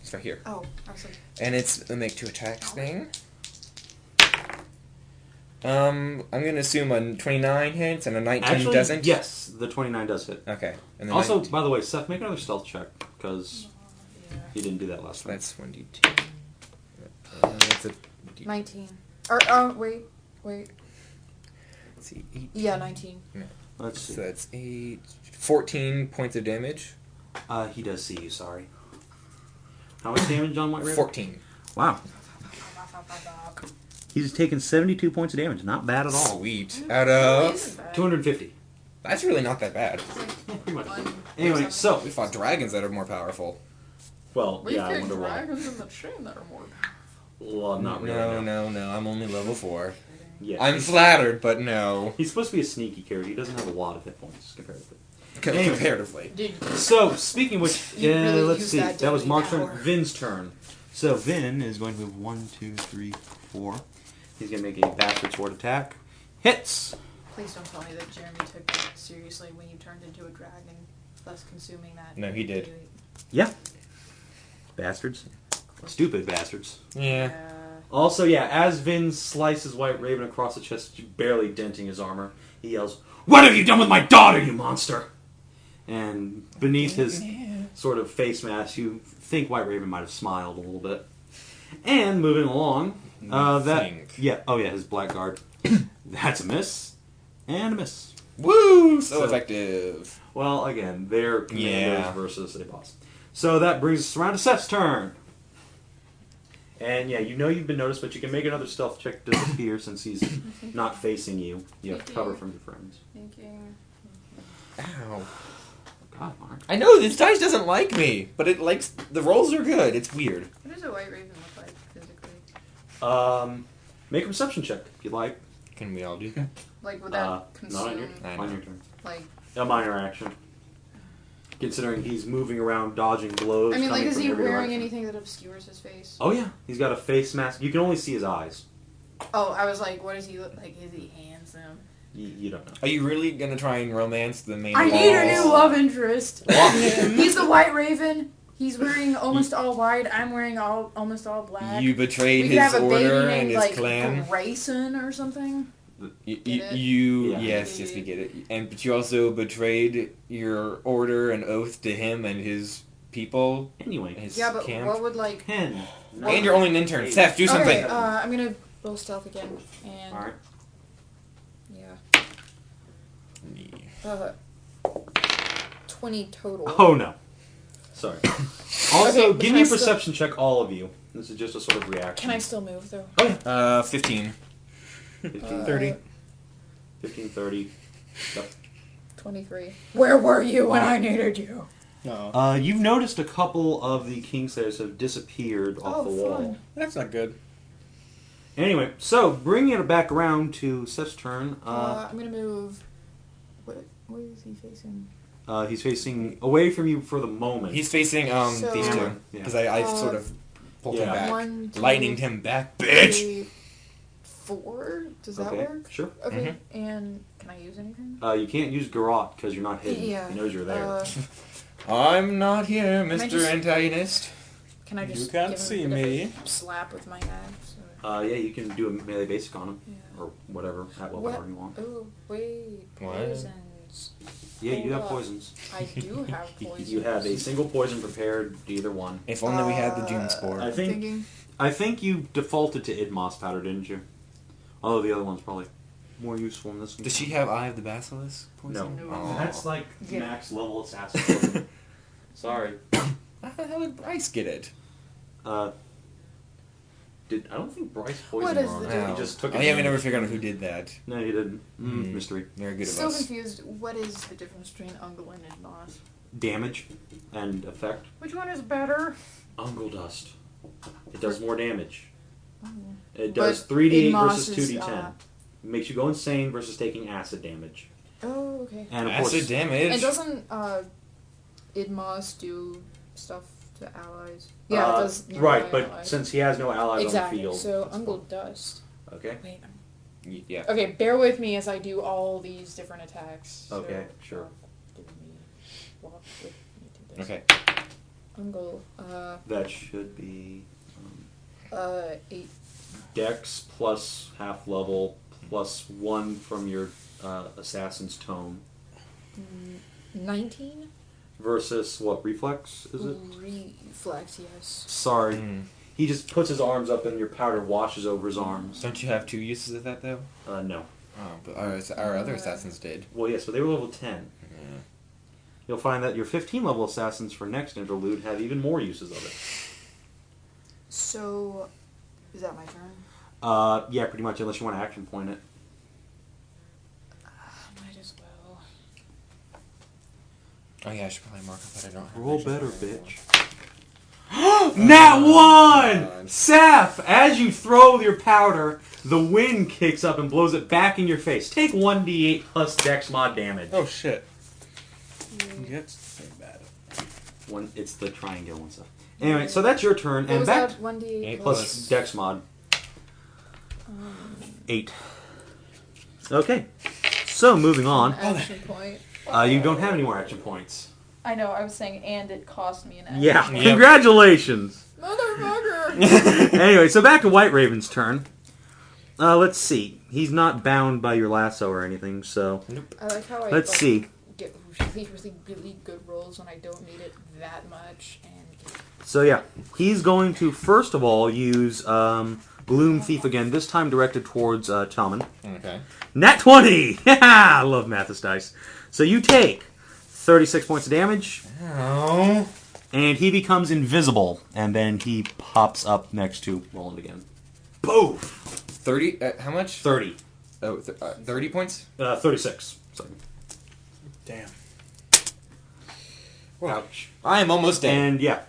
It's right here. Oh, I was like, And it's a make 2 attacks thing. I'm gonna assume a 29 hits and a 19 Actually, doesn't. yes, the 29 does hit. Okay. And then Also, 19 by the way, Seth, make another stealth check, because yeah. he didn't do that last time. that's 1d2. That's a d- 19. Or, wait. let's see, 8. Yeah, 19. Let's see. So that's 8, 14 points of damage. He does see you, sorry. How much damage on White Raven? 14. Wow. He's taken 72 points of damage. Not bad at all. Sweet. Out of... Isn't bad. 250. That's really not that bad. Yeah, pretty much. One- Anyway, so. We fought dragons that are more powerful. Well, We've yeah, I got wonder why. dragons in the chain that are more Well, not really. No. I'm only level 4. Yeah. I'm flattered, but no. He's supposed to be a sneaky character. He doesn't have a lot of hit points comparatively. Anyway. Comparatively. Dude, So, speaking of which, You really let's used see. that That was daily Mark's turn. power. Vin's turn. So, Vin is going to move 1, 2, 3, 4. He's going to make a bastard sword attack. Hits! please don't tell me that Jeremy took that seriously when you turned into a dragon, thus consuming that. No, he did. Yeah. Bastards. Stupid bastards. Yeah. Also, yeah, as Vin slices White Raven across the chest, barely denting his armor, he yells, "What have you done with my daughter, you monster?" And beneath his sort of face mask, you think White Raven might have smiled a little bit. And moving along, Think. his Blackguard. That's a miss. And a miss. Woo! So effective. Well, again, they're commanders Yeah. versus a boss. So that brings us around to Seth's turn. And yeah, you know you've been noticed, but you can make another stealth check to disappear since he's not facing you. You have cover from your friends. Thinking. Ow. God, Mark. I know, this dice doesn't like me, but it likes... The rolls are good. It's weird. What does a white raven look like physically? Make a perception check if you like. Can we all do that? Like, would that consume... Not on your, I on know. your turn. Like... A minor action. Considering he's moving around, dodging blows. I mean, like, coming is from he every wearing direction. anything that obscures his face? Oh yeah, he's got a face mask. You can only see his eyes. Oh, I was like, what does he look like? Is he handsome? You don't know. Are you really going to try and romance the main I need a boss? new love interest. Well, He's the white raven. He's wearing almost all white. I'm wearing almost all black. You betrayed we could his have a baby order and named, his like, clan. Grayson or something. You, it? Yeah. yes, we get it. But you also betrayed your order and oath to him and his people, anyway, his Yeah, but camp. what would, like... 10. And you're only an intern. Seth, do something. Okay, I'm gonna roll stealth again. And... Alright. Yeah. 20 total. Oh no. Sorry. Also, Okay, give me a perception check, all of you. This is just a sort of reaction. Can I still move, though? 15. 15, 30. 15, 30. Yep. 23. Where were you when I needed you? No. You've noticed a couple of the Kingslayers have disappeared off the wall. fun. That's not good. Anyway, so bringing it back around to Seth's turn. I'm gonna move... What is he facing? He's facing away from you for the moment. He's facing So- these two. Yeah. Because I sort of pulled him Yeah. back. 1, 2, Lightning him back, bitch! 3, 4? Does that Okay, work? sure. Okay, and can I use anything? You can't use Garrote because you're not hidden. Yeah. He knows you're there. I'm not here, Can I Mr. just- Antagonist. Can I just You can't give him see a bit of me. a slap with my axe? Yeah, you can do a melee basic on him. Yeah. Or whatever, at What? whatever you want. Oh, wait. What? Poisons. Yeah, you Hold have up. poisons. I do have poisons. You have a single poison prepared to either one. If only we had the Doom Spore. I think Thinking. I think you defaulted to Idmos powder, didn't you? Although the other one's probably more useful in this one. Does she have Eye of the Basilisk poison? No. Aw. That's like Yeah. max level assassin poison. Sorry. How the hell did Bryce get it? I don't think Bryce What poisoned is her on the it. difference? He just took it. Oh yeah, we never figured out who did that. No, he didn't. Mystery. Very good of Still us. confused. What is the difference between Ungle and Idmos? Damage and effect. Which one is better? Ungle dust. It does more damage. Oh. It does But 3d8 Idmos versus is, 2d10. It makes you go insane versus taking acid damage. Oh, okay. And of Acid course, damage. And doesn't Idmos do stuff to allies? Yeah, it does. Right, nearby but allies. since he has no allies Exactly. on the field. So that's Ungle fine. dust. Okay. Wait. Yeah. Okay, bear with me as I do all these different attacks. Okay, So, sure. give me walk with me to this. Okay. Ungle. That should be 8. Dex plus half level plus 1 from your assassin's tome 19. versus what, reflex is it? Reflex, yes. Sorry. Mm. He just puts his arms up and your powder washes over his arms. Don't you have 2 uses of that though? No. Oh, but our other assassins did. Well, yes, but they were level 10. Yeah. You'll find that your 15 level assassins for next interlude have even more uses of it. So, is that my turn? Yeah, pretty much, unless you want to action point it. Might as well. Oh yeah, I should probably mark up that I don't have Roll action better, for it. bitch. Nat 1! God. Seth, as you throw your powder, the wind kicks up and blows it back in your face. Take 1d8 plus dex mod damage. Oh shit. Yeah, it's the same bad. It's the triangle and stuff. Anyway, so that's your turn. What And was back that? 1d8 8 plus dex mod. 8. Okay. So, moving on. action point. You don't have any more action points. I know, I was saying, and it cost me an action. Yeah, Yep. congratulations! Motherfucker! Anyway, so back to White Raven's turn. Let's see. He's not bound by your lasso or anything, so... I like how I Let's see. get really good rolls when I don't need it that much, and get So yeah, he's going to first of all use Gloom Thief again. This time directed towards Talmen. Okay. Nat 20! I love Mathis dice. So you take 36 points of damage. Oh. And he becomes invisible, and then he pops up next to Rowland again. Poof! 30? How much? 30. Oh, 30 points? 36. Sorry. Damn. Ouch. I am almost dead. And yeah,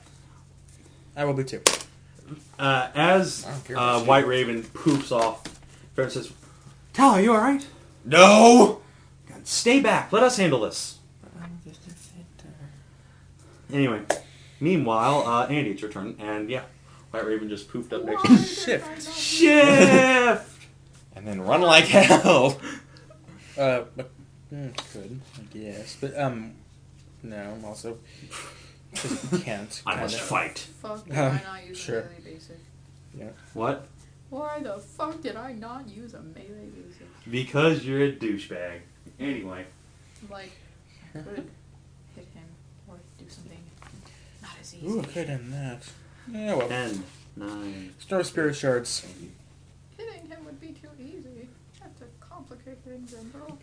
I will be too. as I don't care about White Raven poofs off, Farron says, Tal, are you alright? No! Stay back. Let us handle this. Anyway, meanwhile, Andy, it's your turn, and yeah, White Raven just poofed up next to you. Shift. Shift! And then run like hell. But, could, I guess. But, no, also. Just can't. I must fight. Fuck, did I not use sure. a melee basic? What? Why the fuck did I not use a melee basic? Because you're a douchebag. Anyway. Like, could hit him or do something not as easy. Ooh, I could have done that. Yeah, well. 10, 9. Star Spirit Shards. Hitting him would be too easy. Have to complicate things and throw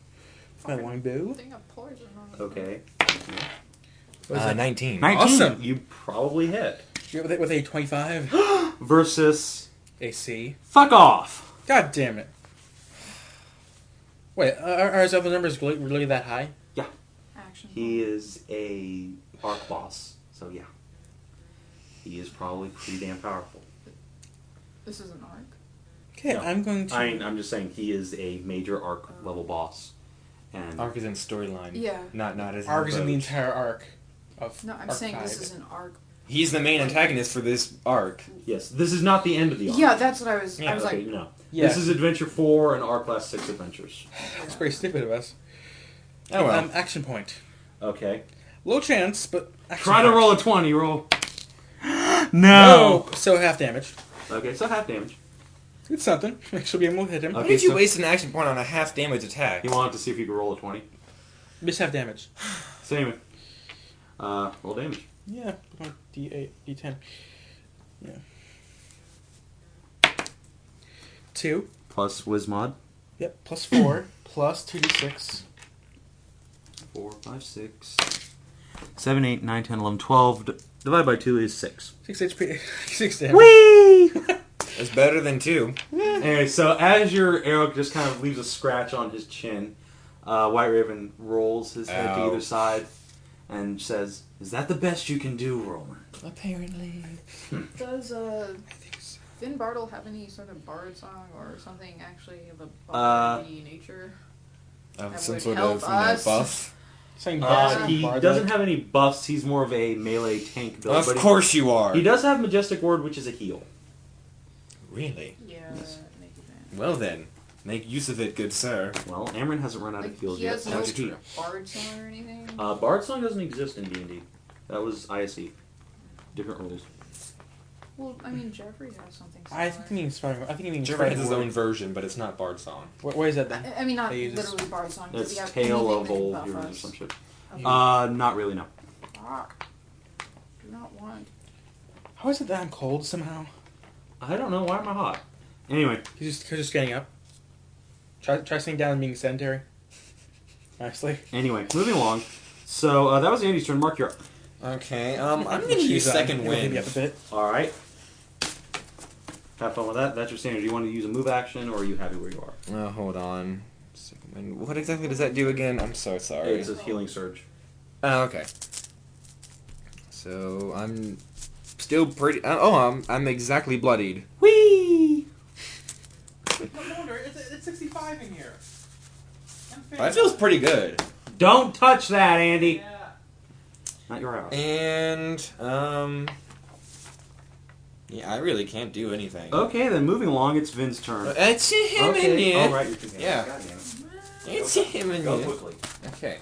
My longbow. thing of poison on it. Okay. What is that? 19. 19. Awesome. You probably hit. With a 25 Versus. AC. Fuck off! God damn it. Wait, are his other numbers really that high? Action. He is a arc boss, so yeah. He is probably pretty damn powerful. This is an arc. Okay, No. I'm going to... I'm just saying he is a major arc level boss. And Arc is in storyline. Yeah. Not as Arc is in the boat. entire arc of No, I'm saying this is an arc. He's the main antagonist for this arc. yes, this is not the end of the arc. Yeah, that's what I was. Yeah, I was Okay, like, no. Yeah. This is Adventure 4 and Arc Class 6 Adventures. It's very stupid of us. Oh well. Action point. Okay. Low chance, but action Try to point. roll a 20, roll. No! So half damage. Okay, so half damage. It's something. She'll be able to hit him. Why Okay, did you so- waste an action point on a half damage attack? He wanted to see if you could roll a 20. Miss half damage. So anyway. Roll damage. Yeah, D8, D10. Yeah. 2. Plus Wismod. Yep, plus 4, plus 2d6. 4, 5, 6, 7, 8, 9, 10, 11, 12. Divided by 2 is 6. 6 HP, 6 damage. Whee! It's better than 2. Anyway, so as your arrow just kind of leaves a scratch on his chin, White Raven rolls his head to Ow. either side and says, "Is that the best you can do, Rowland?" Apparently. does I think so. Finn Bartle have any sort of bard song or something actually of a Uh, bardy nature? Of That some would sort help of us. buff. Saying He bard, doesn't like- have any buffs. He's more of a melee tank build. Of but course you are. he does have Majestic Word, which is a heal. Really? Yeah, Yes. make it bad. Well then, make use of it, good sir. Well, Amron hasn't run out Like, of heals he yet. has So no that's true. bard song or anything? Bard Song doesn't exist in D&D. That was ISE. Different rules. Well, I mean, Jeffrey has something similar. I think he means Spider. I think he means Jeffrey has his Spider-Man. own version, but it's not Bard Song. What is that then? I mean, not They use- literally bard song. Does It's he have Tale of anything Old that can buff Heroes or us? some shit. Okay. Not really, no. Fuck. Do not want. How is it that I'm cold somehow? I don't know. Why am I hot? Anyway, He's just getting up. Try sitting down and being sedentary. Honestly. moving along. So, that was Andy's turn. Mark, you're up. Okay, I'm gonna use second It'll give wind. you up a bit. Alright. Have fun with that. That's your standard. Do you want to use a move action, or are you happy where you are? Oh, hold on. Second wind. What exactly does that do again? I'm so sorry. It's a healing surge. Oh, okay. So I'm still pretty. I'm exactly bloodied. Whee! No wonder, it's 65 in here. That feels pretty good. Don't touch that, Andy! Not your house. And yeah, I really can't do anything. Okay, then moving along, it's Vin's turn. It's him and Okay, you. alright, you're together. Yeah. God damn it. It's him and Go you. quickly. Okay.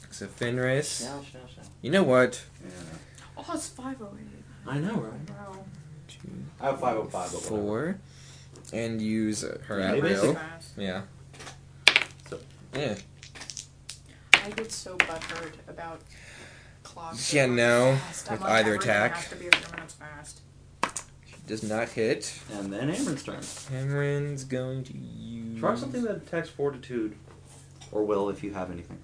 So Fenris. Shall. You know what? Yeah. Oh, it's 508. I know, right? Wow. I have 505, but whatever. 4, and use her at Maybe will. Fast. Yeah. So- Yeah. I get so butthurt about clock. Yeah, no, Fast. with I'm like, either everything attack. has to be 3 minutes fast. Does not hit. And then Amron's turn. Cameron's going to use... Try something that attacks fortitude. Or will if you have anything.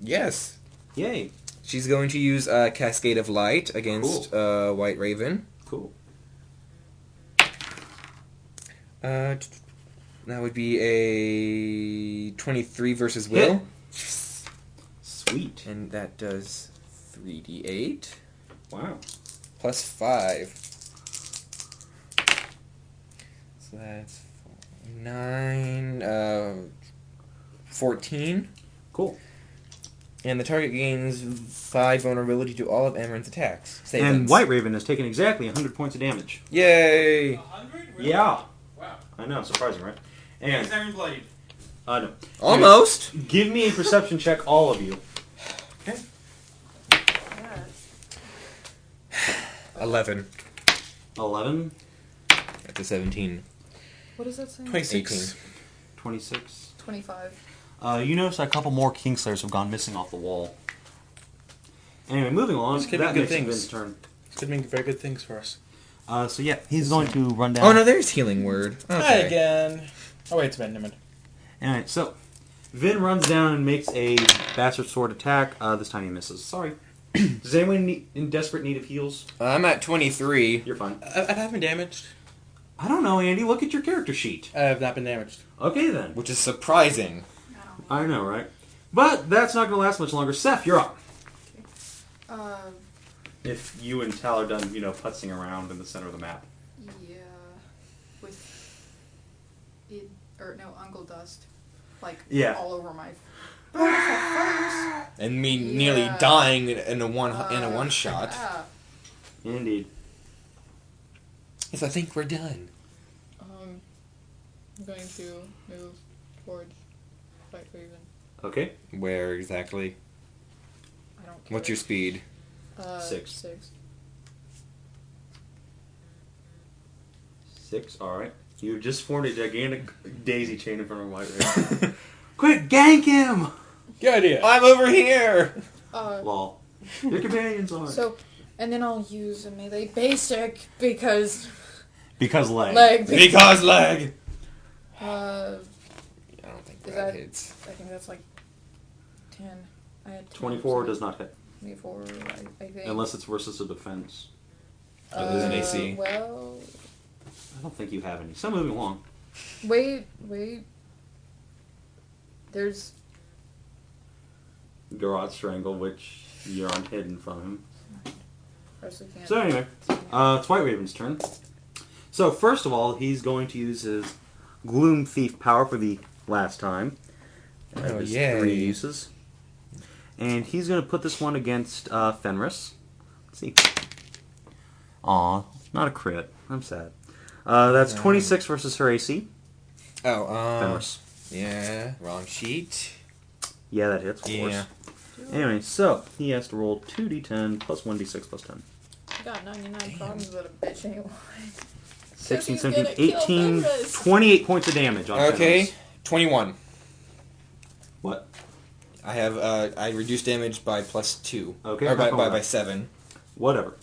Yes. Yay. She's going to use Cascade of Light against White Raven. Cool. That would be a 23 versus Will. Hit. Sweet. And that does 3d8 Wow. plus 5. So that's 9, 14. Cool. And the target gains 5 vulnerability to all of Amaran's attacks. And Savings. White Raven has taken exactly 100 points of damage. Yay! 100? Really? Yeah. Wow. I know, surprising, right? And Is Iron Blade? no. Almost. Give me a perception check, all of you. Okay. Yeah. 11. 11, That's a 17. What does that say? 26. 26. 25. You notice a couple more Kingslayers have gone missing off the wall. Anyway, moving on. This could be That good makes it things. Vin's turn. It's going to make very good things for us. So yeah, he's going to run down. Oh no, there's Healing Word. Hi Okay. again. Oh wait, it's been Nimid. Alright, so Vin runs down and makes a bastard sword attack. This time he misses. Sorry. Does anyone in desperate need of heals? I'm at 23. You're fine. I haven't been damaged. I don't know, Andy. Look at your character sheet. I have not been damaged. Okay then. Which is surprising. I know, right? But that's not going to last much longer. Seth, you're up. If you and Tal are done, putzing around in the center of the map. Yeah. With Uncle Dust. Yeah. All over my face. And me Yeah. nearly dying in a one shot. Yeah. Indeed. Yes, I think we're done. I'm going to move towards White Raven. Okay. Where exactly? I don't care. What's your speed? 6. 6, alright. You just formed a gigantic daisy chain in front of White Raven. Quick, gank him! Good idea. I'm over here! Lol. Your companions are. So, and then I'll use a melee basic because Because leg. leg. Because leg! Uh, I don't think Is that that- hits. I think that's 10. I had 10, 24 so does not hit. 24, I think. Unless it's versus a defense. There's an AC. Well, I don't think you have any. So moving along. wait. There's. Garrot Strangle, which you're unhidden from him. Actually can't. So anyway, it's White Raven's turn. So first of all, he's going to use his Gloom Thief power for the last time. Oh, His yay. 3 uses. And he's going to put this one against Fenris. Let's see. Aw, not a crit. I'm sad. That's 26 versus her AC. Oh, Fenris. yeah, wrong sheet. Yeah, that hits, of Yeah. course. Anyway, so he has to roll 2d10 plus 1d6 plus 10. I got 99 problems with a bitch anyway. 16, he's 17, gonna kill 18, Fenris. 28 points of damage on Okay, Fenris. 21. What? I have, I reduced damage by +2. Okay, Or by, I'm fine with by that. 7. Whatever.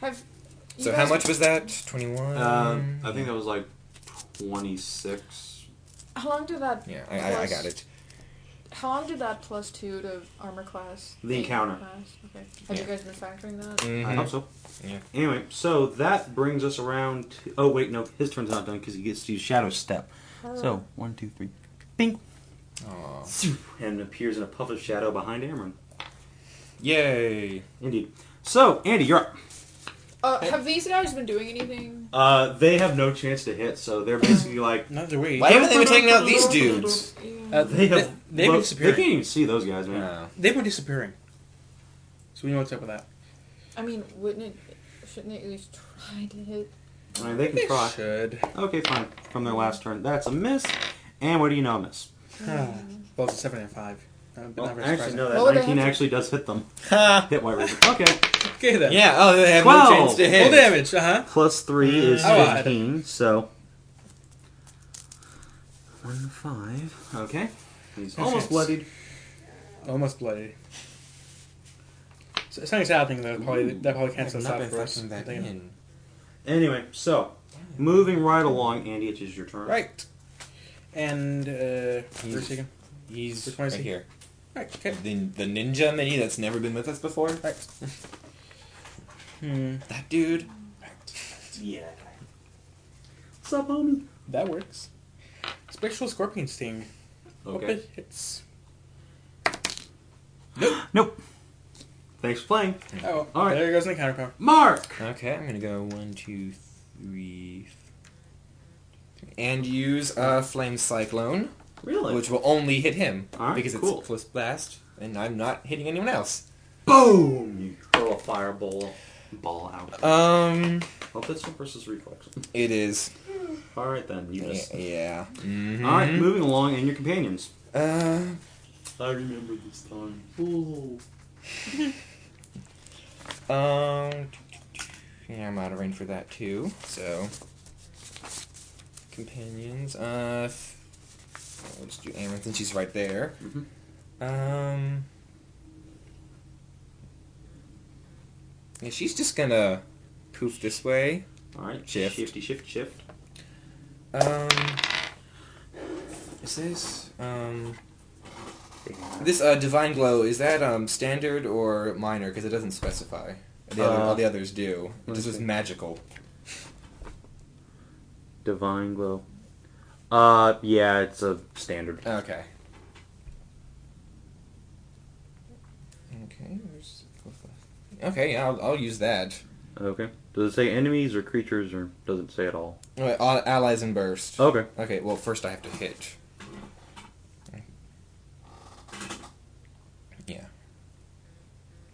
You So guys- how much was that? 21? I think that was like 26. How long did that? Yeah, I got it. How long did that +2 to armor class? The encounter. Pass? Okay. Have Yeah. you guys been factoring that? Mhm. I hope so. Yeah. Anyway, so that brings us around to... Oh, wait, no. His turn's not done because he gets to use Shadow Step. So, 1, 2, 3. Bing! Aw. And appears in a puff of shadow behind Amron. Yay! Indeed. So, Andy, you're up. Have these guys been doing anything? They have no chance to hit, so they're basically like... Neither we. Why haven't they been taking out these dudes? They have... They've been They disappearing. can't even see those guys, man. No. They've been disappearing. So we know what's up with that. I mean, shouldn't they at least try to hit? I mean, they can try. Should. Okay, fine. From their last turn. That's a miss. And what do you know, miss? Well, it's a 7 and 5. Well, Not very actually, surprising. no, What that would they 19 have to- actually does hit them. Ha! Hit White Raven. Okay. Okay then. Yeah, oh, they have 12. no chance to hit. Full damage, Plus 3 is Oh, I- 15, so... 1, 5. Okay. He's almost chance. bloodied. Almost bloody. It's not a sad thing that probably I've cancels not out been for us. factoring that in. Anyway, so moving right along, Andy, it is your turn. Right. And where's he again? He's Which one is right he? here. Right. Okay. The ninja mini that's never been with us before. Right. That dude. Yeah, that guy. What's up, homie? That works. Spectral Scorpion Sting. Hope Okay. it hits. Nope. Thanks for playing. Oh, All right. There goes the counter power. Mark! Okay, I'm gonna go 1, 2, 3, and use Flame Cyclone, Really? which will only hit him Alright, because cool. it's Close Blast, and I'm not hitting anyone else. Boom! You hurl a fireball ball out. Well, this one versus reflex. It is. Alright then, you missed. Yeah. Mm-hmm. Alright, moving along, and your companions. I remember this time. Ooh. Yeah, I'm out of range for that too. So, companions. Let's do Amron since she's right there. Mm-hmm. Yeah, she's just gonna poof this way. Alright, Shift. Shifty, shift. Is this Divine Glow, is that standard or minor? Because it doesn't specify. All the others do. It just was magical. Divine Glow. Yeah, it's a standard. Okay. Okay, yeah, I'll use that. Okay. Does it say enemies or creatures, or does it say at all? Wait, allies and burst. Okay. Okay, well, first I have to hit. Yeah.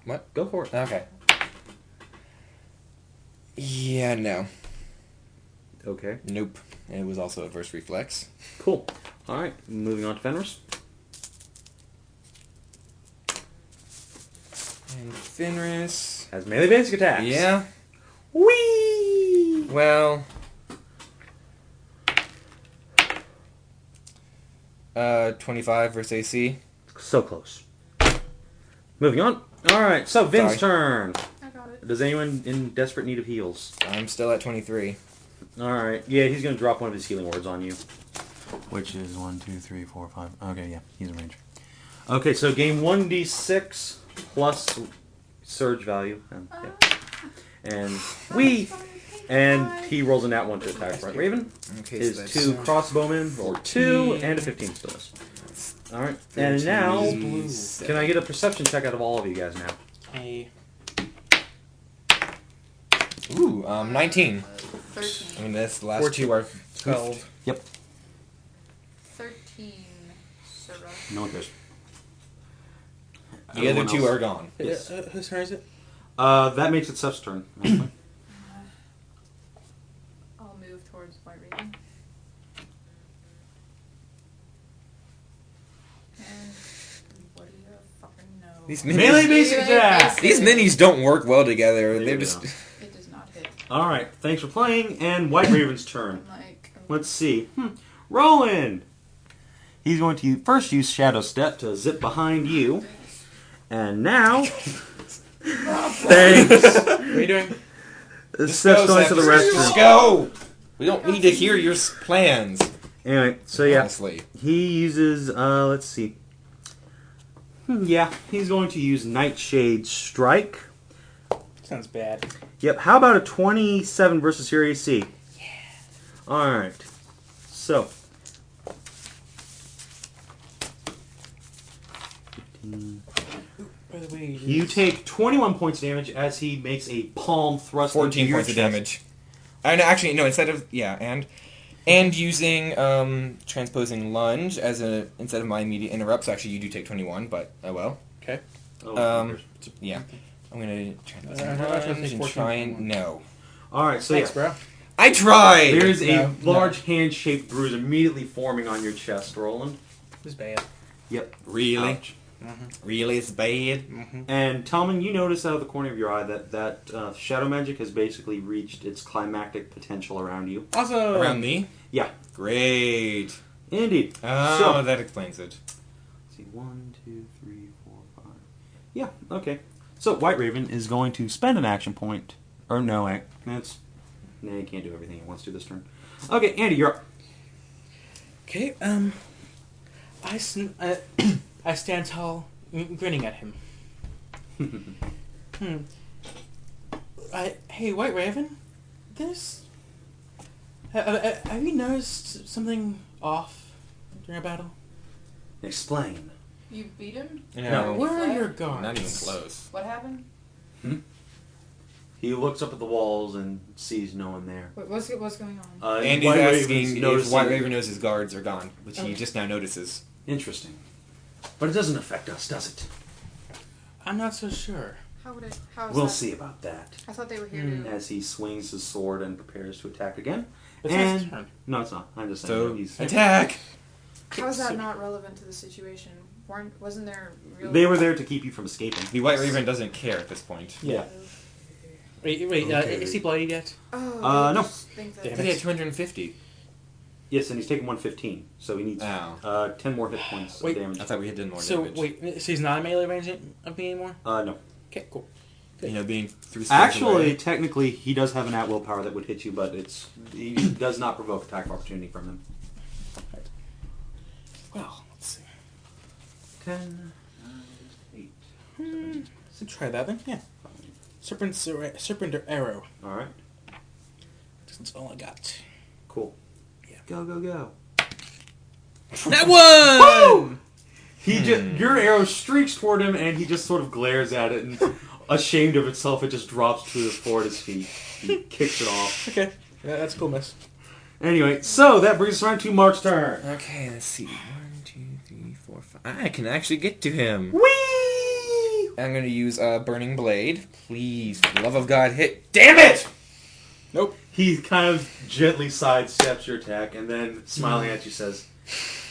What? Go for it. Okay. Yeah, no. Okay. Nope. It was also adverse reflex. Cool. Alright, moving on to Fenris. And Fenris. Has melee basic attacks. Yeah. Whee! Well. 25 versus AC. So close. Moving on. Alright, so Vin's turn. I got it. Does anyone in desperate need of heals? I'm still at 23. Alright, yeah, he's going to drop one of his healing words on you. Which is 1, 2, 3, 4, 5. Okay, yeah, he's in range. Okay, so gain 1d6 plus surge value. And he rolls a nat 1 to attack right Raven. Okay, His so that's 2 crossbowmen roll 2 and a 15 still miss. Alright, and now, can I get a perception check out of all of you guys now? Ooh, 19. 13. I mean, the last two are 12. Yep. 13, Sarah. No one cares. The other two are gone. Yes. Whose turn is it? That makes it Seth's turn. Actually. I'll move towards White Raven. And what do you fucking know? These Melee basic attack! These minis don't work well together. There They're we just. go. It does not hit. Alright, thanks for playing, and White Raven's turn. I'm like, Let's see. Rowland! He's going to first use Shadow Step to zip behind you. And now... Thanks! What are you doing? Seth's going to the Just restroom. go! We don't need to hear your plans. Anyway, so yeah. Honestly. He uses, let's see. Yeah, he's going to use Nightshade Strike. Sounds bad. Yep, how about a 27 versus your AC? Yeah. Alright. So. 15. By the way, You take 21 points of damage as he makes a palm thrust 14 into your points of chest. damage. And actually, no, instead of. Yeah, and using transposing lunge as instead of my immediate interrupts. Actually, you do take 21, but oh well. Okay. Yeah, I'm gonna transpose I'm not gonna lunge take and 14 try and no. Alright, so Thanks, yeah. bro. I tried. There's a No, large hand-shaped bruise immediately forming on your chest, Rowland. This is bad. Yep. Really, Ouch. really, it's bad. And Talmen, you notice out of the corner of your eye that shadow magic has basically reached its climactic potential around you. Awesome. Around me. Yeah. Great. Indeed. Oh, So, that explains it. let's see, 1, 2, 3, 4, 5. Yeah, okay. So White Raven is going to spend an action point. Or no, you can't do everything he wants to this turn. Okay, Andy, you're up. Okay, I stand tall, grinning at him. Hey, White Raven, have you noticed something off during a battle? Explain. You beat him? No. Where are your Not guards? even close. What happened? He looks up at the walls and sees no one there. Wait, what's going on? Andy's White asking Raven's if noticing- White Raven knows his guards are gone, which he Okay. just now notices. Interesting. But it doesn't affect us, does it? I'm not so sure. How is We'll that? see about that. I thought they were here to... As he swings his sword and prepares to attack again. It's and his turn. No, it's not. I'm just saying. So, he's... attack! How is that not relevant to the situation? Wasn't there real... They were there to keep you from escaping. The White Raven doesn't care at this point. Yeah. Wait, Okay. is he bloodied yet? Oh, I no. just think that... I think he had 250. Yes, and he's taking 115, so he needs Ow. 10 more hit points Wait. of damage. I thought we had done more So, damage. wait, so he's not in melee range of me anymore? No. Okay, cool. You know, being 3 steps Actually, away. technically, he does have an at-will power that would hit you, but he does not provoke attack of opportunity from him. Well, let's see. 10, 8. So try that then, yeah. Serpent arrow. Alright, That's all I got. cool. Yeah. Go, go, go. That one! Your arrow streaks toward him, and he just sort of glares at it, and ashamed of itself, it just drops to the floor at his feet. He kicks it off. Okay, yeah, that's a cool miss. Anyway, so that brings us around to Mark's turn. Okay, let's see. 1, 2, 3, 4, 5. I can actually get to him. Whee! I'm going to use Burning Blade. Please, for the love of God, hit. Damn it! Nope. He kind of gently sidesteps your attack, and then, smiling at you, says,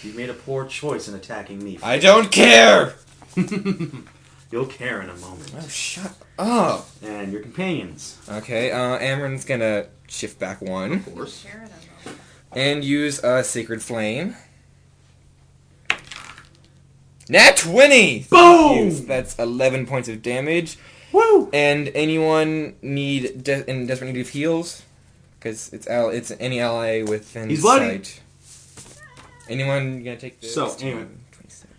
"You've made a poor choice in attacking me." I don't care! You'll care in a moment. Oh, shut up. And your companions. Okay, Amron's going to shift back 1 Of course. Sharing them. and use Sacred Flame. Nat 20! Boom! That's 11 points of damage. Woo! And anyone in desperate need of heals? Because it's any ally within He's bloody. sight. Anyone gonna take this? So, anyway. 27.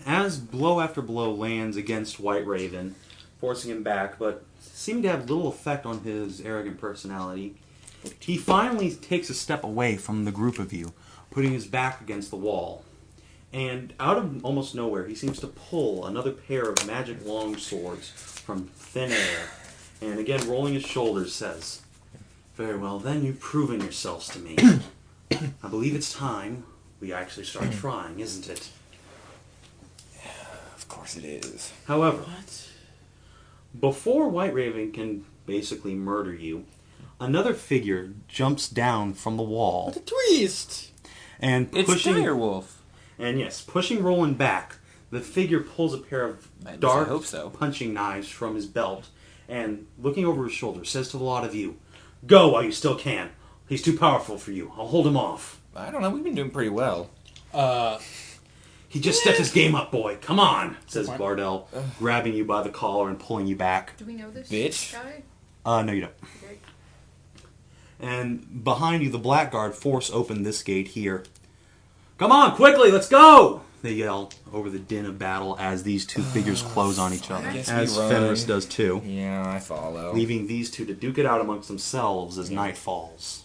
As blow after blow lands against White Raven, forcing him back, but seeming to have little effect on his arrogant personality, he finally takes a step away from the group of you, putting his back against the wall. And out of almost nowhere, he seems to pull another pair of magic long swords from thin air, and again, rolling his shoulders, says, "Very well, then you've proven yourselves to me. I believe it's time we actually start trying, isn't it?" Of course it is. However, What? before White Raven can basically murder you, another figure jumps down from the wall The priest! and It's pushing Direwolf. and yes, pushing Rowland back. The figure pulls a pair of I dark hope so. punching knives from his belt and, looking over his shoulder, says to the lot of you, "Go while you still can. He's too powerful for you. I'll hold him off." I don't know, we've been doing pretty well. "He just stepped his game up, boy. Come on," says What? Bardell, grabbing you by the collar and pulling you back. Do we know this Bitch. guy? No, you don't. Okay. And behind you, the Blackguard force open this gate here. "Come on, quickly, let's go!" they yell over the din of battle as these two figures close on each other. guess we As run. Fenris does too, Yeah, I follow. leaving these two to duke it out amongst themselves as night falls.